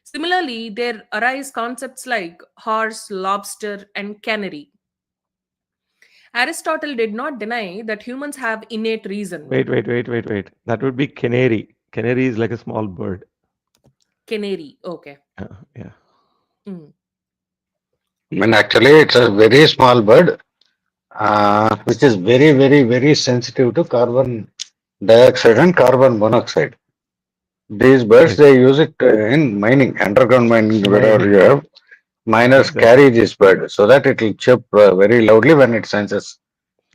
Similarly, there arise concepts like horse, lobster, and canary. Aristotle did not deny that humans have innate reason. Wait. That would be canary. Canary is like a small bird. Canary, okay. Yeah. Mm. I mean, actually, it's a very small bird, which is very, very, very sensitive to carbon dioxide and carbon monoxide. These birds, Right. they use it in mining, underground mining, wherever Mining, you have. Miners exactly. carry this bird so that it will chirp very loudly when it senses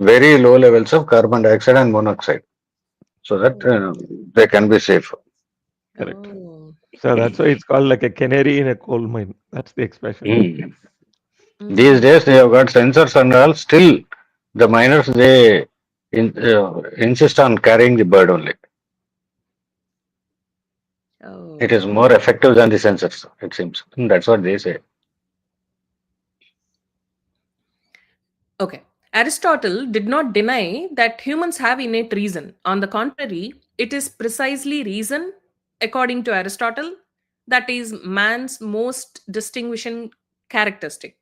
very low levels of carbon dioxide and monoxide, so that they can be safe. Correct. Oh. So that's why it's called like a canary in a coal mine. That's the expression. Mm. These Mm. days they have got sensors and all. Still, the miners they insist on carrying the bird only. It is Oh. more effective than the sensors, it seems. That's what they say. Okay. Aristotle did not deny that humans have innate reason. On the contrary, it is precisely reason, according to Aristotle, that is man's most distinguishing characteristic.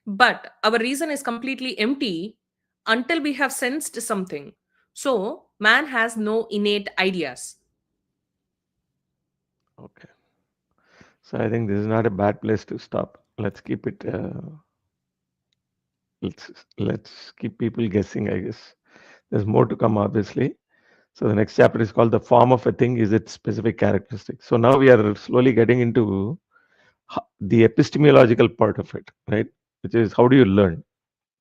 But our reason is completely empty until we have sensed something. So, man has no innate ideas. Okay. So I think this is not a bad place to stop. Let's keep it. Let's keep people guessing. I guess there's more to come, obviously. So the next chapter is called "The Form of a Thing is its Specific Characteristics." So now we are slowly getting into the epistemological part of it, right? Which is how do you learn?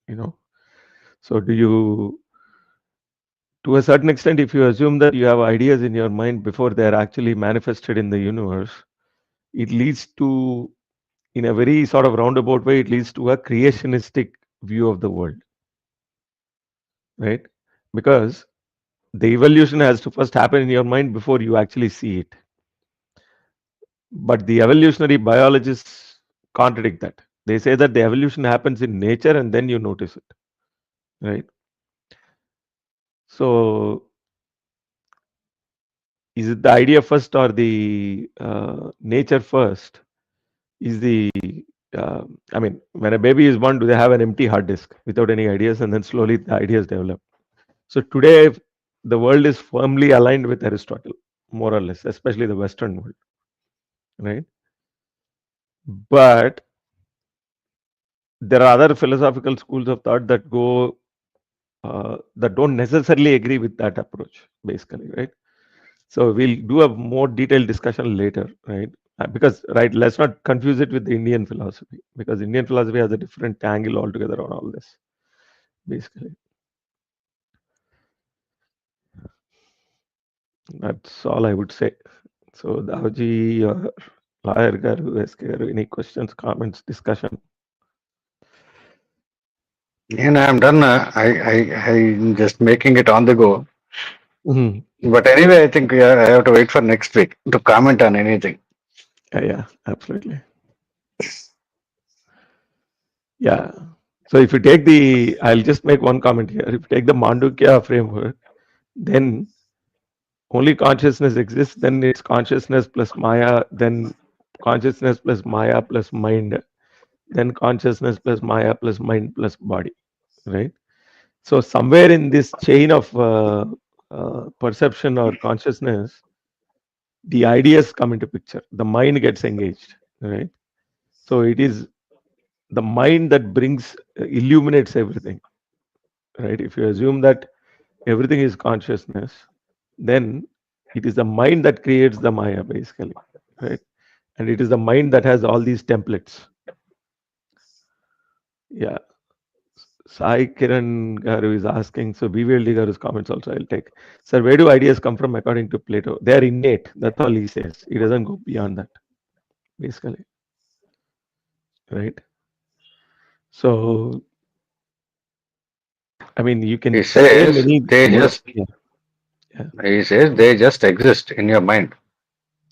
You know. So do you, to a certain extent, if you assume that you have ideas in your mind before they are actually manifested in the universe, it leads to, in a very sort of roundabout way, it leads to a creationistic view of the world, right? Because the evolution has to first happen in your mind before you actually see it. But the evolutionary biologists contradict that. They say that the evolution happens in nature and then you notice it, right? So is it the idea first or the nature first? Is the I mean, when a baby is born, do they have an empty hard disk without any ideas, and then slowly the ideas develop? So today, the world is firmly aligned with Aristotle, more or less, especially the Western world, right? But there are other philosophical schools of thought that go that don't necessarily agree with that approach, basically, right? So we'll do a more detailed discussion later, right? Because right, let's not confuse it with the Indian philosophy, because Indian philosophy has a different angle altogether on all this, basically. That's all I would say. So Davaji or Lawyer Garu, SK Garu, any questions, comments, discussion? And I'm done. I'm just making it on the go. Mhm. But anyway, I think I have to wait for next week to comment on anything. Yeah, absolutely. Yeah. So if you take the, I'll just make one comment here. If you take the Mandukya framework, then only consciousness exists, then it's consciousness plus Maya, then consciousness plus Maya plus mind, then consciousness plus Maya plus mind plus body, right? So somewhere in this chain of perception or consciousness, the ideas come into picture. The mind gets engaged, right? So it is the mind that brings, illuminates everything, right? If you assume that everything is consciousness, then it is the mind that creates the Maya, basically, right? And it is the mind that has all these templates. Yeah. Sai Kiran Garu is asking, so BVLD Garu's comments also I'll take. Sir, where do ideas come from according to Plato? They are innate. That's all he says. He doesn't go beyond that, basically. Right? So, I mean, you He can say says many they more. just Yeah. Yeah. he says they just exist in your mind,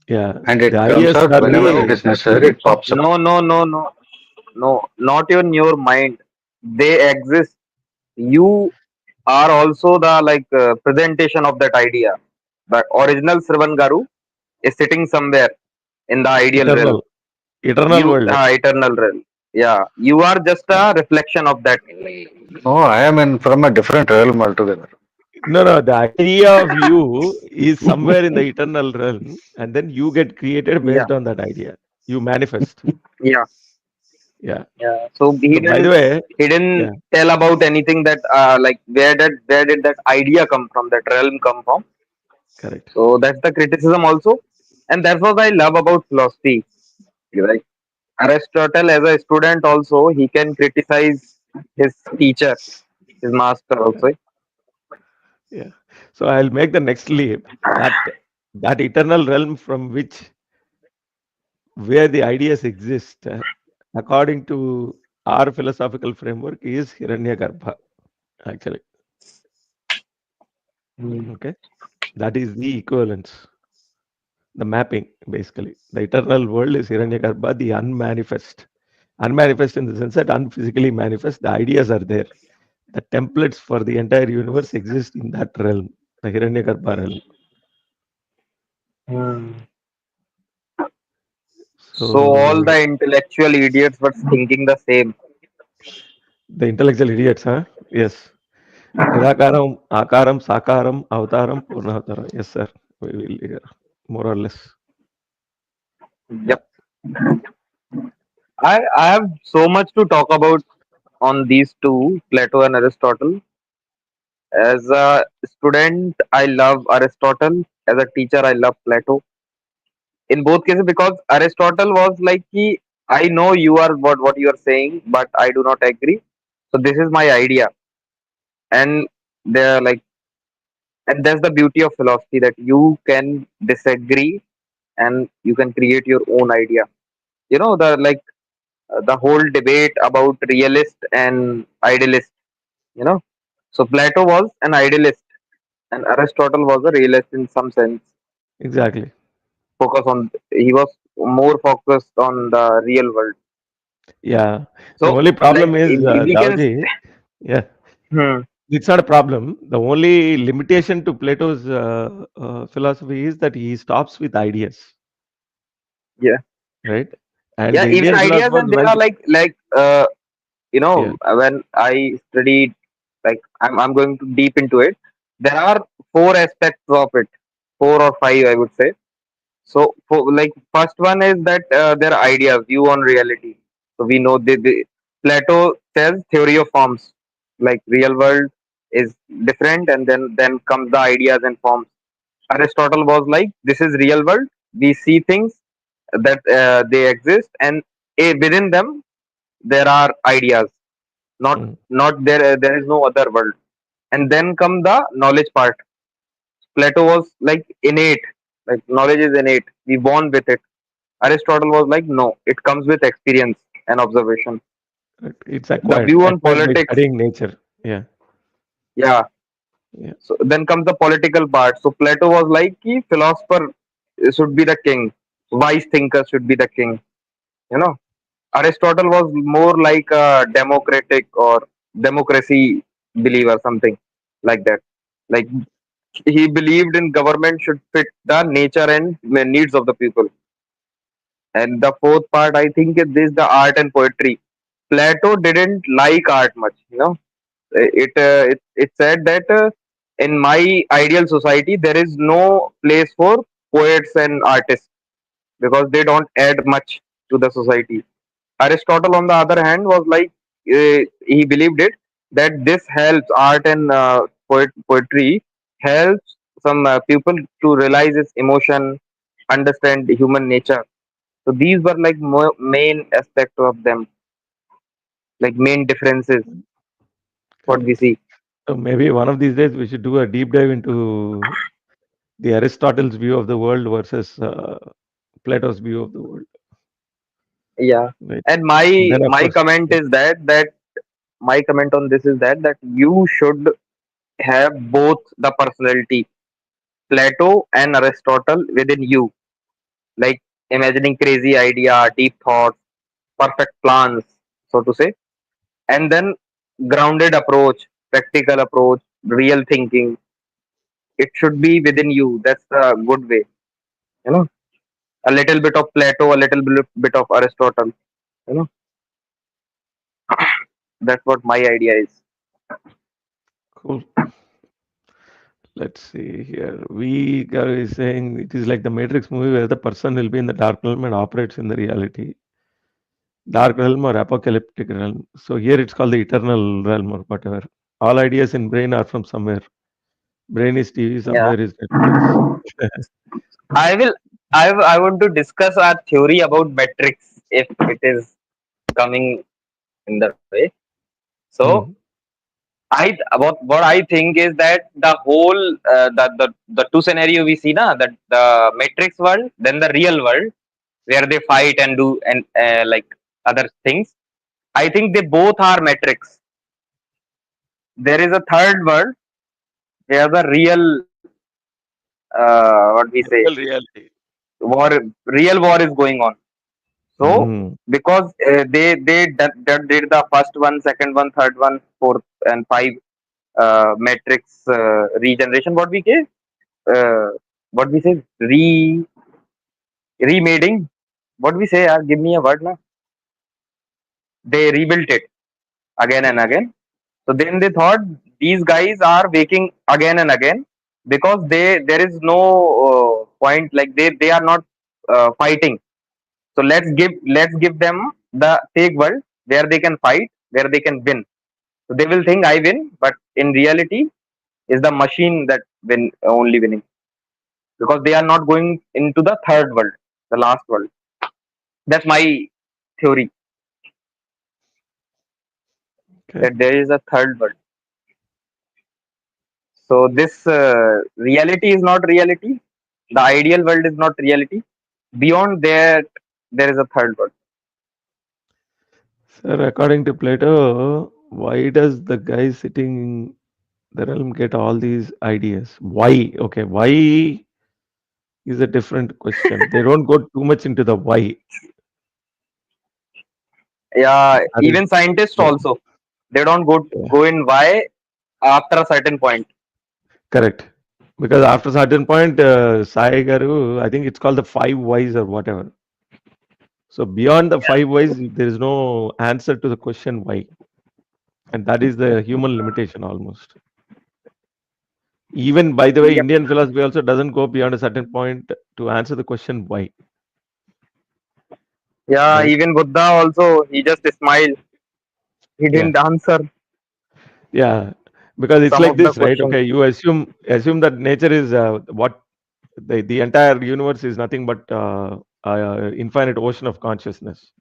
Yeah. and The it comes ideas out are whenever it the, No, is necessary. It pops up. no, no, no, no, no, not in your mind. They exist. You are also the presentation of that idea. The original Srivangaru is sitting somewhere in the ideal realm. eternal You, world, actually. eternal realm. Yeah, you are just Yeah. a reflection of that. No, I am in from a different realm altogether. No, the idea of you is somewhere in the eternal realm, and then you get created Yeah, based on that idea. You manifest. yeah, Yeah. yeah. So So, by the way, he didn't yeah, tell about anything that where did that idea come from, that realm come from. correct. So that's the criticism also, and that's what I love about philosophy. Like Aristotle, as a student, also he can criticize his teacher, his master Yeah. also. Yeah. So, I'll make the next leap that eternal realm from which where the ideas exist, according to our philosophical framework, is Hiranyagarbha, actually. Okay. That is the equivalence, the mapping, basically. The eternal world is Hiranyagarbha, the unmanifest. Unmanifest in the sense that unphysically manifest, the ideas are there. The templates for the entire universe exist in that realm, the Hiranyagarbha realm. Hmm. So all So the intellectual idiots were thinking the same. the intellectual idiots, huh? Yes. Nirakaram, Akaram, Sakaram, Avtaram, Purnavataram. Yes, sir. We will hear more or less. Yeah. Yep. I have so much to talk about on these two, Plato and Aristotle. As a student, I love Aristotle. As a teacher, I love Plato. In both cases, because Aristotle was like, I know you are what you are saying, but I do not agree. So this is my idea, and they're like, and that's the beauty of philosophy, that you can disagree and you can create your own idea. The whole debate about realist and idealist. You know, so Plato was an idealist, and Aristotle was a realist in some sense. Exactly. He was more focused on the real world. Yeah. The So only like problem is, if we can, Davaji, yeah, hmm, it's not a problem. The only limitation to Plato's philosophy is that he stops with ideas, yeah, right? And yeah, the even Indian ideas, philosophers and there went, are yeah, when I studied, I'm going to deep into it. There are four aspects of it, four or five, I would say. So, for, like first one is that their idea, view on reality. So we know Plato says theory of forms, like real world is different, and then comes the ideas and forms. Aristotle was like, this is real world. We see things that they exist, and within them there are ideas. Not Mm. not there. There is no other world. And then come the knowledge part. Plato was like innate, like knowledge is innate. We born with it. Aristotle was like, no, it comes with experience and observation. It's The acquired, view on acquired by politics, studying nature. Yeah, yeah. yeah, So then comes the political part. So Plato was like, ki philosopher should be the king, wise thinker should be the king. You know, Aristotle was more like a democratic or democracy believer, something like that. Like he believed in government should fit the nature and needs of the people. And the fourth part, I think, is this the art and poetry. Plato didn't like art much. You know, it said that in my ideal society there is no place for poets and artists because they don't add much to the society. Aristotle, on the other hand, was like he believed it that this helps art and poetry helps some people to realize its emotion, understand human nature. So these were like main aspects of them, like main differences what we correct. see. So maybe one of these days we should do a deep dive into the Aristotle's view of the world versus Plato's view of the world. Yeah, Right. and And my then, of my course, comment yeah. is that my comment on this is that you should have both the personality, Plato and Aristotle, within you, like imagining crazy idea, deep thoughts, perfect plans, so to say, and then grounded approach, practical approach, real thinking. It should be within you. That's the good way, you know. A little bit of Plato, a little bit of Aristotle, you know. That's what my idea is. Cool. Let's see here. We are saying it is like the Matrix movie where the person will be in the dark realm and operates in the reality. Dark realm or apocalyptic realm. So here it's called the eternal realm or whatever. All ideas in brain are from somewhere. Brain is TV, Yeah. somewhere is Netflix. I will. I want to discuss our theory about metrics if it is coming in that way. So Hmm. what I think is that the whole the two scenario we see na, that the matrix world, then the real world where they fight and do and like other things. I think they both are metrics. There is a third world where the what we say Real reality. war real war is going on. So Hmm. because they did the first one, second one, third one, fourth and five matrix regeneration. Uh, what we say remading. What we say? Give me a word now. They rebuilt it again and Correct. again. So then they thought these guys are waking again and again because there is no point, like they are not fighting. So let's give them the fake world where they can fight, where they can win. So they will think I win, but in reality is the machine that win only winning because they are not going into the third world, the last world. That's my theory, Okay. that there is a third world. So this reality is not reality. The ideal world is not reality. Beyond that, there is a third world. Sir, according to Plato, why does the guy sitting in the realm get all these ideas? Why? Okay, why is a different question. They don't go too much into the why. Yeah, That is, even scientists yeah, also, they don't yeah, go in why after a certain point. correct. Because after a certain point, Sai Garu, I think it's called the five whys or whatever. So beyond the five whys, there is no answer to the question why, and that is the human limitation almost. Even by the way, Yep. Indian philosophy also doesn't go beyond a certain point to answer the question why, Yeah, right? even Buddha also, he just smiled. He Yeah, didn't answer yeah, because it's some like of the this, right? questions. Okay, you assume that nature is what the entire universe is nothing but infinite ocean of consciousness,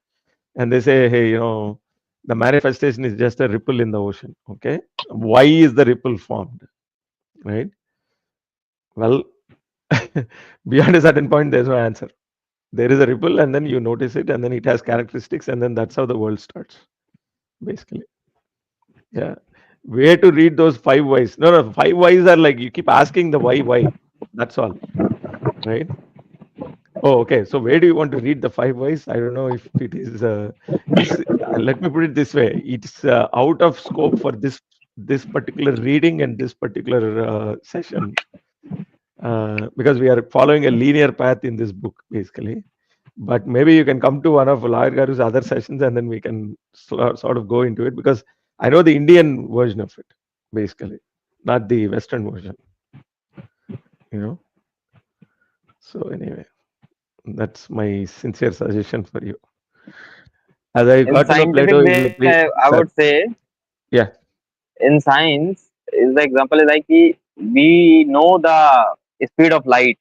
and they say, hey, the manifestation is just a ripple in the ocean. Okay, why is the ripple formed, right? Well, beyond a certain point, there's no answer. There is a ripple, and then you notice it, and then it has characteristics, and then that's how the world starts, basically. Yeah. Where to read those five whys? No, no, five whys are like you keep asking the why. That's all, right? Oh, okay. So where do you want to read the five whys? I don't know if it is. It's. Let me put it this way. It's out of scope for this particular reading and this particular session because we are following a linear path in this book, basically. But maybe you can come to one of Lawyer Garu's other sessions and then we can sort of go into it because I know the Indian version of it, basically, not the Western version, you know. So, anyway, that's my sincere suggestion for you. As I In got to know, scientific Plato is way, a place. I would say, Yeah, in science, is the example is like we know the speed of light.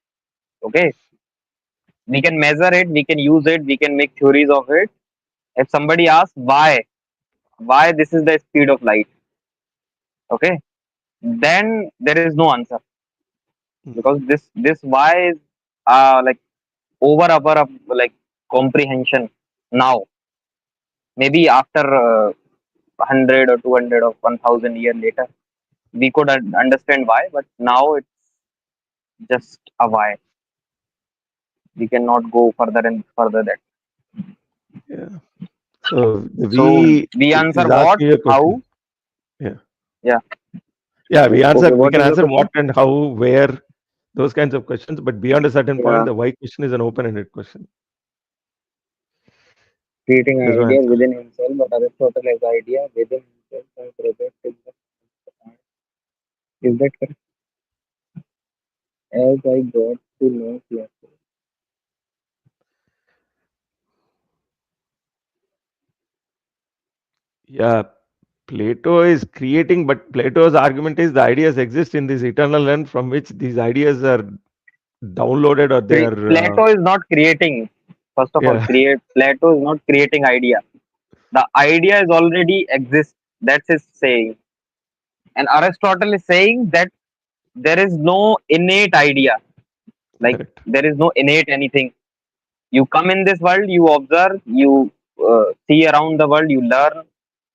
Okay, we can measure it, we can use it, we can make theories of it. If somebody asks why this is the speed of light, okay, then there is no answer mm, because this why is like over upper of like comprehension now. Maybe after 100 or 200 or 1000 year later, we could understand why, but now it's just a why. We cannot go further and further that. yeah. So the So V we answer is what, asking you a question. how, Yeah, yeah. yeah. We answer. Okay, We what can is the answer what question? and how, where, those kinds of questions. But beyond a certain point, Yeah, the why question is an open-ended question. creating There's no ideas answer. within himself, but Aristotle has idea within himself and project is that correct? As I got to know Plato. Yeah, Plato is creating, but Plato's argument is the ideas exist in this eternal realm from which these ideas are downloaded or they are, Plato is not creating. First of all, yeah, create Plato is not creating idea. The idea is already exists. That's his saying. And Aristotle is saying that there is no innate idea. Like correct, there is no innate anything. You come in this world, you observe, you see around the world, you learn,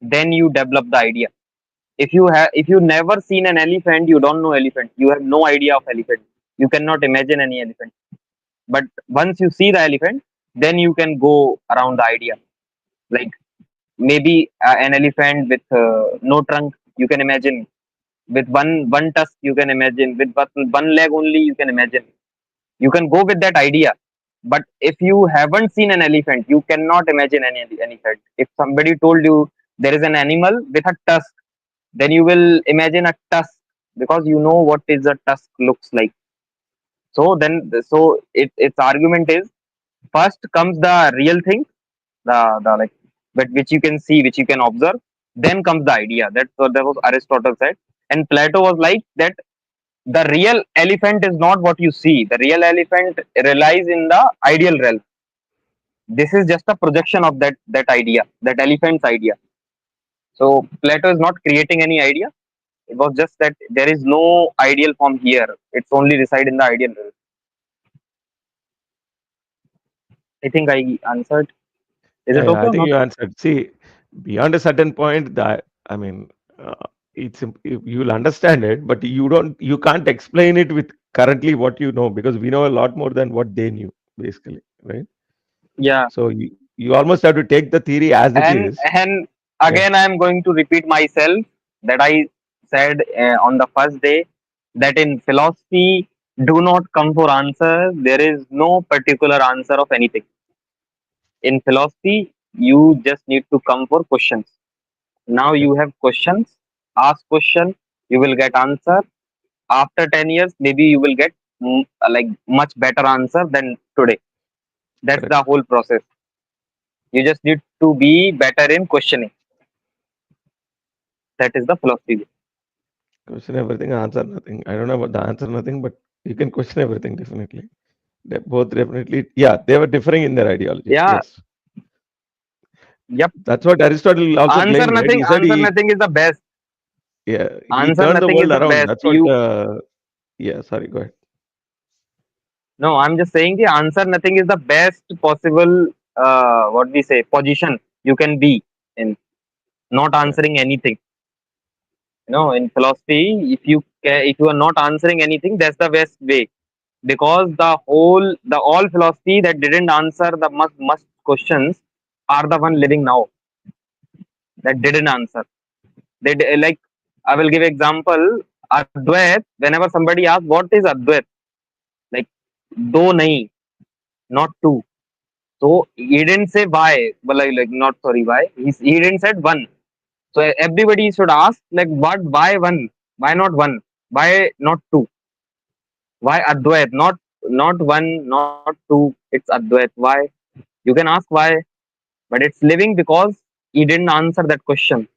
then you develop the idea. If you never seen an elephant, you don't know elephant. You have no idea of elephant. You cannot imagine any elephant. But once you see the elephant, then you can go around the idea. Like maybe an elephant with no trunk, you can imagine. With one tusk, you can imagine. With one leg only, you can imagine. You can go with that idea. But if you haven't seen an elephant, you cannot imagine any elephant. If somebody told you there is an animal with a tusk, then you will imagine a tusk because you know what is a tusk looks like. Its argument is first comes the real thing, the like, but which you can see, which you can observe. Then comes the idea. That's what that was Aristotle said, and Plato was like that. The real elephant is not what you see. The real elephant relies in the ideal realm. This is just a projection of that idea, that elephant's idea. So Plato is not creating any idea. It was just that there is no ideal form here. It's only reside in the ideal realm. I think I answered. Is yeah, it yeah. okay I or think not? you answered. See, beyond a certain point, that I mean, you'll understand it, but you can't explain it with currently what you know because we know a lot more than what they knew, basically, right? Yeah. So you almost have to take the theory as it is. And Yeah, again, I am going to repeat myself that I said on the first day that in philosophy, do not come for answers. There is no particular answer of anything. In philosophy, you just need to come for questions. Now yeah, you have questions, ask question, you will get answer. After 10 years, maybe you will get like much better answer than today. That's the Correct. whole process. You just need to be better in questioning. That is the philosophy. Question everything, answer nothing. I don't know about the answer nothing, but you can question everything definitely. They both definitely, yeah, they were differing in their ideology. Yeah. Yes, Yep. that's what Aristotle also Answer claimed, right? nothing. He said Answer nothing is the best. he Answer turned the nothing is world the around. best. That's what. You Yeah, sorry, go ahead. No, I'm just saying the answer nothing is the best possible what we say position you can be in, not Yeah, answering anything. In philosophy, if you are not answering anything, that's the best way, because the all philosophy that didn't answer the must questions are the one living now that didn't answer. Like, I will give example. Advait. Whenever somebody asks what is Advait, like do nahi, not two. So he didn't say why, but like not sorry why. He didn't said one. So everybody should ask like what, why one, why not one, why not two, why Advait, not one, not two. It's Advait. Why? You can ask why, but it's living because he didn't answer that question.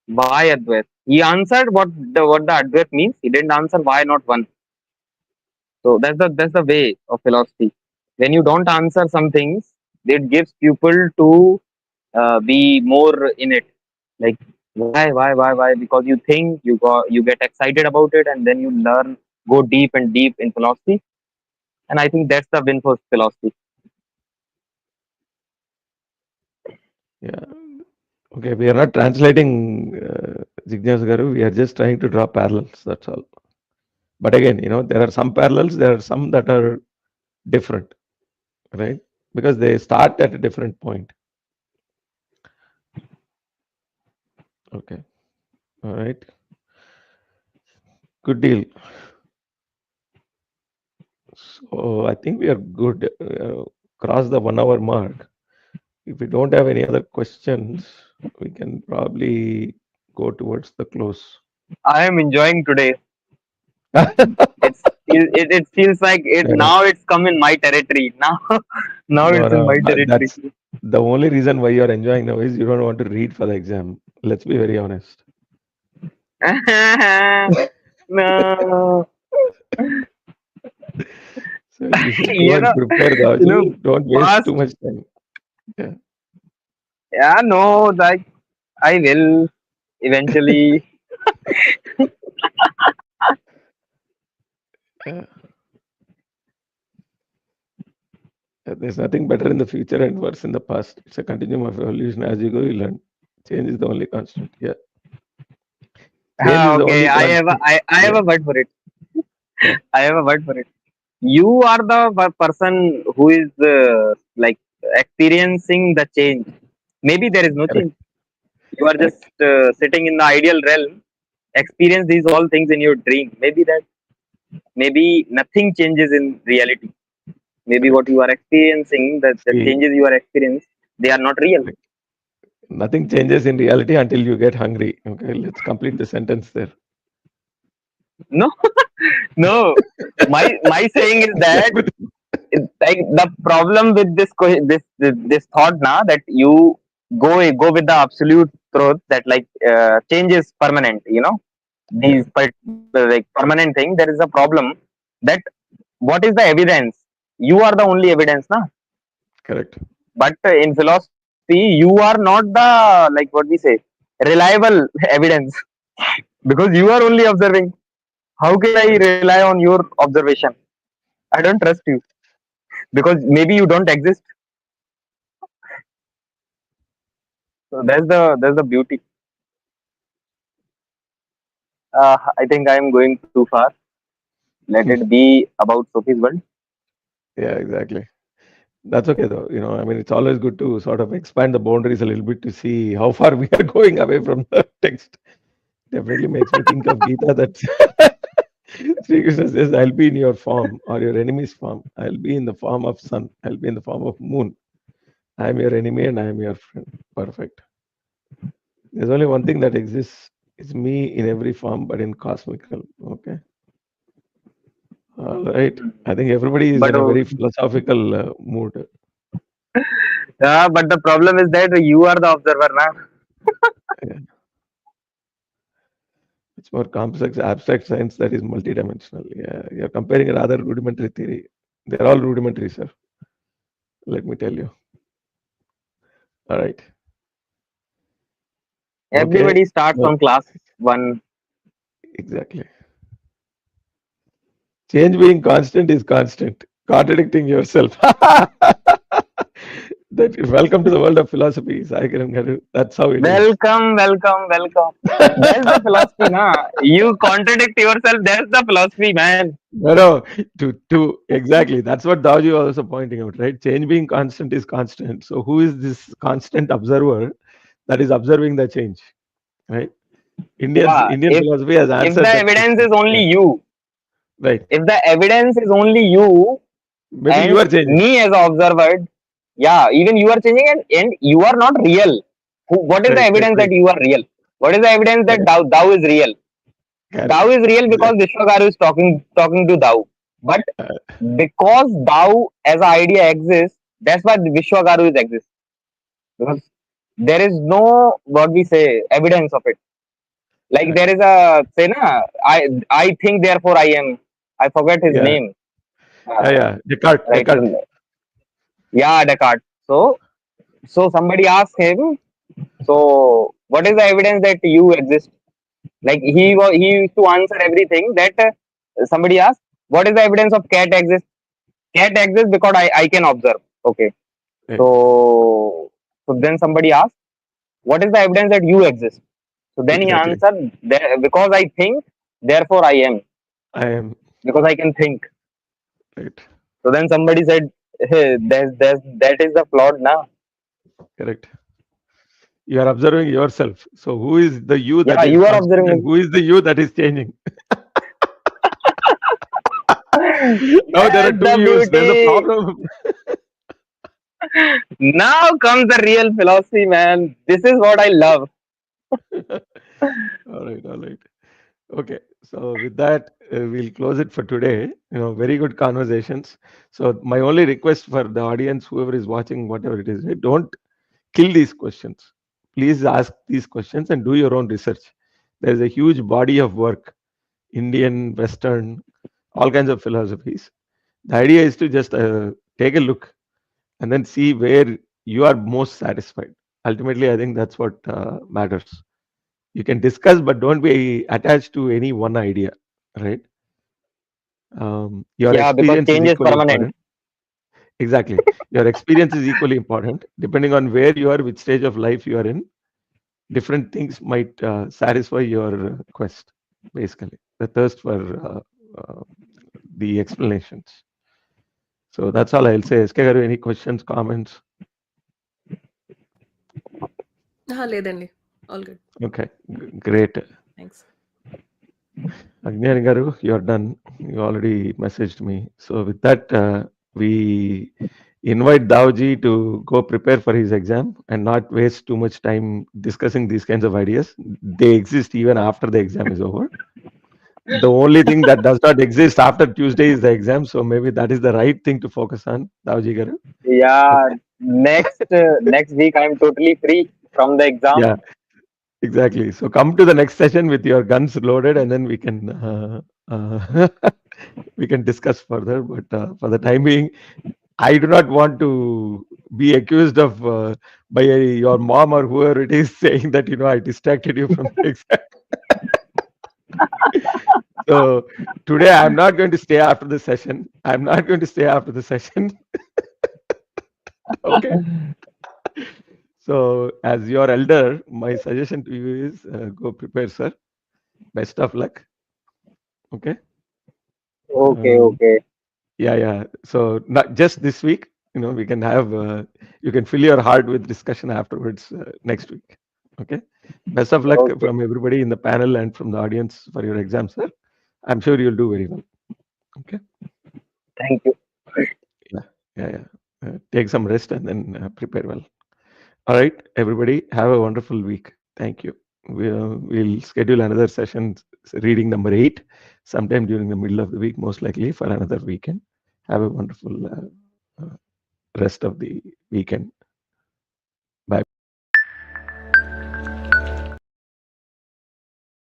Why Advait? He answered what the Advait means. He didn't answer why not one. So that's the way of philosophy. When you don't answer some things, it gives people to be more in it. Like why? Because you think you get excited about it, and then you learn, go deep and deep in philosophy. And I think that's the win for philosophy. yeah. Okay, we are not translating Jignesh Garu. We are just trying to draw parallels. That's all. But again, there are some parallels. There are some that are different, right? Because they start at a different point. Okay. All right. Good deal. So I think we are good. Cross the 1 hour mark. If we don't have any other questions, we can probably go towards the close. I am enjoying today. Yeah. It feels like it now. It's come in my territory now. Now No, it's in no, my territory. that's the only reason why you're enjoying now is you don't want to read for the exam. Let's be very honest. No, So you should go you and know, prepare the you know, Don't waste past. too much time. Yeah, Yeah, no, like I will eventually. yeah. There's nothing better in the future and worse in the past. It's a continuum of evolution. As you go, you learn. Change is the only constant. Yeah, change is the Okay, only constant. I have Yeah, a word for it. yeah, I have a word for it. You are the person who is like experiencing the change. Maybe there is no correct, change. You are just correct. sitting in the ideal realm, experience these all things in your dream. Maybe nothing changes in reality. Maybe what Correct. you are experiencing, the See, changes you are experiencing, they are not real. correct. Nothing changes in reality until you get hungry. Okay, let's complete the sentence there. No, no. My saying is that like the problem with this thought now, that you go with the absolute truth that like change is permanent. Yeah, These like permanent thing. There is a problem that what is the evidence? You are the only evidence, na? correct. But in philosophy, you are not the like what we say reliable evidence, because you are only observing. How can I Correct. rely on your observation? I don't trust you, because maybe you don't exist. So that's the beauty. I think I am going too far. Let it be about Sophie's world. Yeah, exactly. That's okay though. I mean, it's always good to sort of expand the boundaries a little bit to see how far we are going away from the text. Definitely makes me think of Gita that Sri Krishna says, I'll be in your form or your enemy's form. I'll be in the form of sun. I'll be in the form of moon. I am your enemy and I am your friend. Perfect. There's only one thing that exists. It's me in every form, but in cosmical. Okay. right? I think everybody is But in a very philosophical mood. but the problem is that you are the observer now. Yeah. It's more complex, abstract science that is multidimensional. Yeah, you're comparing a rather rudimentary theory. They're all rudimentary, sir. Let me tell you. All right. Okay. Everybody starts So, from class one. exactly. Change being constant is constant. Contradicting yourself. Welcome to the world of philosophy, Sai Kiran Garu. That's how it is. Welcome, welcome, welcome. That's the philosophy, na. You contradict yourself. That's the philosophy, man. No, to exactly. That's what Daoji was also pointing out, right? Change being constant is constant. So who is this constant observer that is observing the change, right? Yeah. Indian philosophy has If the answered that evidence question. is only Yeah, you, right. if the evidence is only you Maybe you and are changing. me as an observer, yeah, even you are changing and you are not real. What is the evidence Right. that you are real? What is the evidence that Correct. Thou is real? Correct. Thou is real because Exactly. Vishwagaru is talking to Thou. But Uh, because Thou as an idea exists, that's why Vishwagaru is exists. Because there is no what we say evidence of it. Like uh, there is a say na I think therefore I am. I forget his yeah. name. Uh, Yeah. Descartes. right. Descartes. Yeah, Descartes. So somebody asked him. So what is the evidence that you exist? Like he used to answer everything that somebody asked. What is the evidence of cat exists? Cat exists because I can observe. Okay. Right. So then somebody asked, what is the evidence that you exist? So then he Exactly. answered, because I think, therefore I am. I am Because I can think. right. So then somebody said, hey, that is the flawed now. Correct. You are observing yourself. So who is the you that Yeah, is you are constant and observing. who is the you that is changing? Now there are That's two the yous. There's a beauty. problem. Now comes the real philosophy, man. This is what I love. All right. All right. Okay. So with that, we'll close it for today. Very good conversations. So my only request for the audience, whoever is watching, whatever it is, don't kill these questions. Please ask these questions and do your own research. There's a huge body of work, Indian, Western, all kinds of philosophies. The idea is to just take a look and then see where you are most satisfied. Ultimately, I think that's what matters. You can discuss, but don't be attached to any one idea, right? Your Yeah, because experience is change is equally permanent. important. Exactly. Your experience is equally important. Depending on where you are, which stage of life you are in, different things might satisfy your quest, basically, the thirst for uh, the explanations. So that's all I'll say. SK Garu, any questions, comments? లేదండి. All good. Okay, great. Thanks. Ajnani Garu, you're done. You already messaged me. So with that, we invite Daoji to go prepare for his exam and not waste too much time discussing these kinds of ideas. They exist even after the exam is over. The only thing that does not exist after Tuesday is the exam. So maybe that is the right thing to focus on, Daoji Garu. Yeah, Okay. next week I'm totally free from the exam. Yeah, exactly. So come to the next session with your guns loaded, and then we can discuss further. But for the time being, I do not want to be accused of by your mom or whoever it is saying that I distracted you from the exam. So today I'm not going to stay after the session. I'm not going to stay after the session. Okay. So as your elder, my suggestion to you is go prepare, sir. Best of luck. Okay. Okay, Um, okay, yeah. So not just this week. We can have. You can fill your heart with discussion afterwards next week. Okay. Best of luck okay. from everybody in the panel and from the audience for your exam, sir. I'm sure you'll do very well. Okay. Thank you. Yeah. Take some rest and then prepare well. All right, everybody. Have a wonderful week. Thank you. We'll schedule another session, reading number 8. sometime during the middle of the week, most likely for another weekend. Have a wonderful rest of the weekend.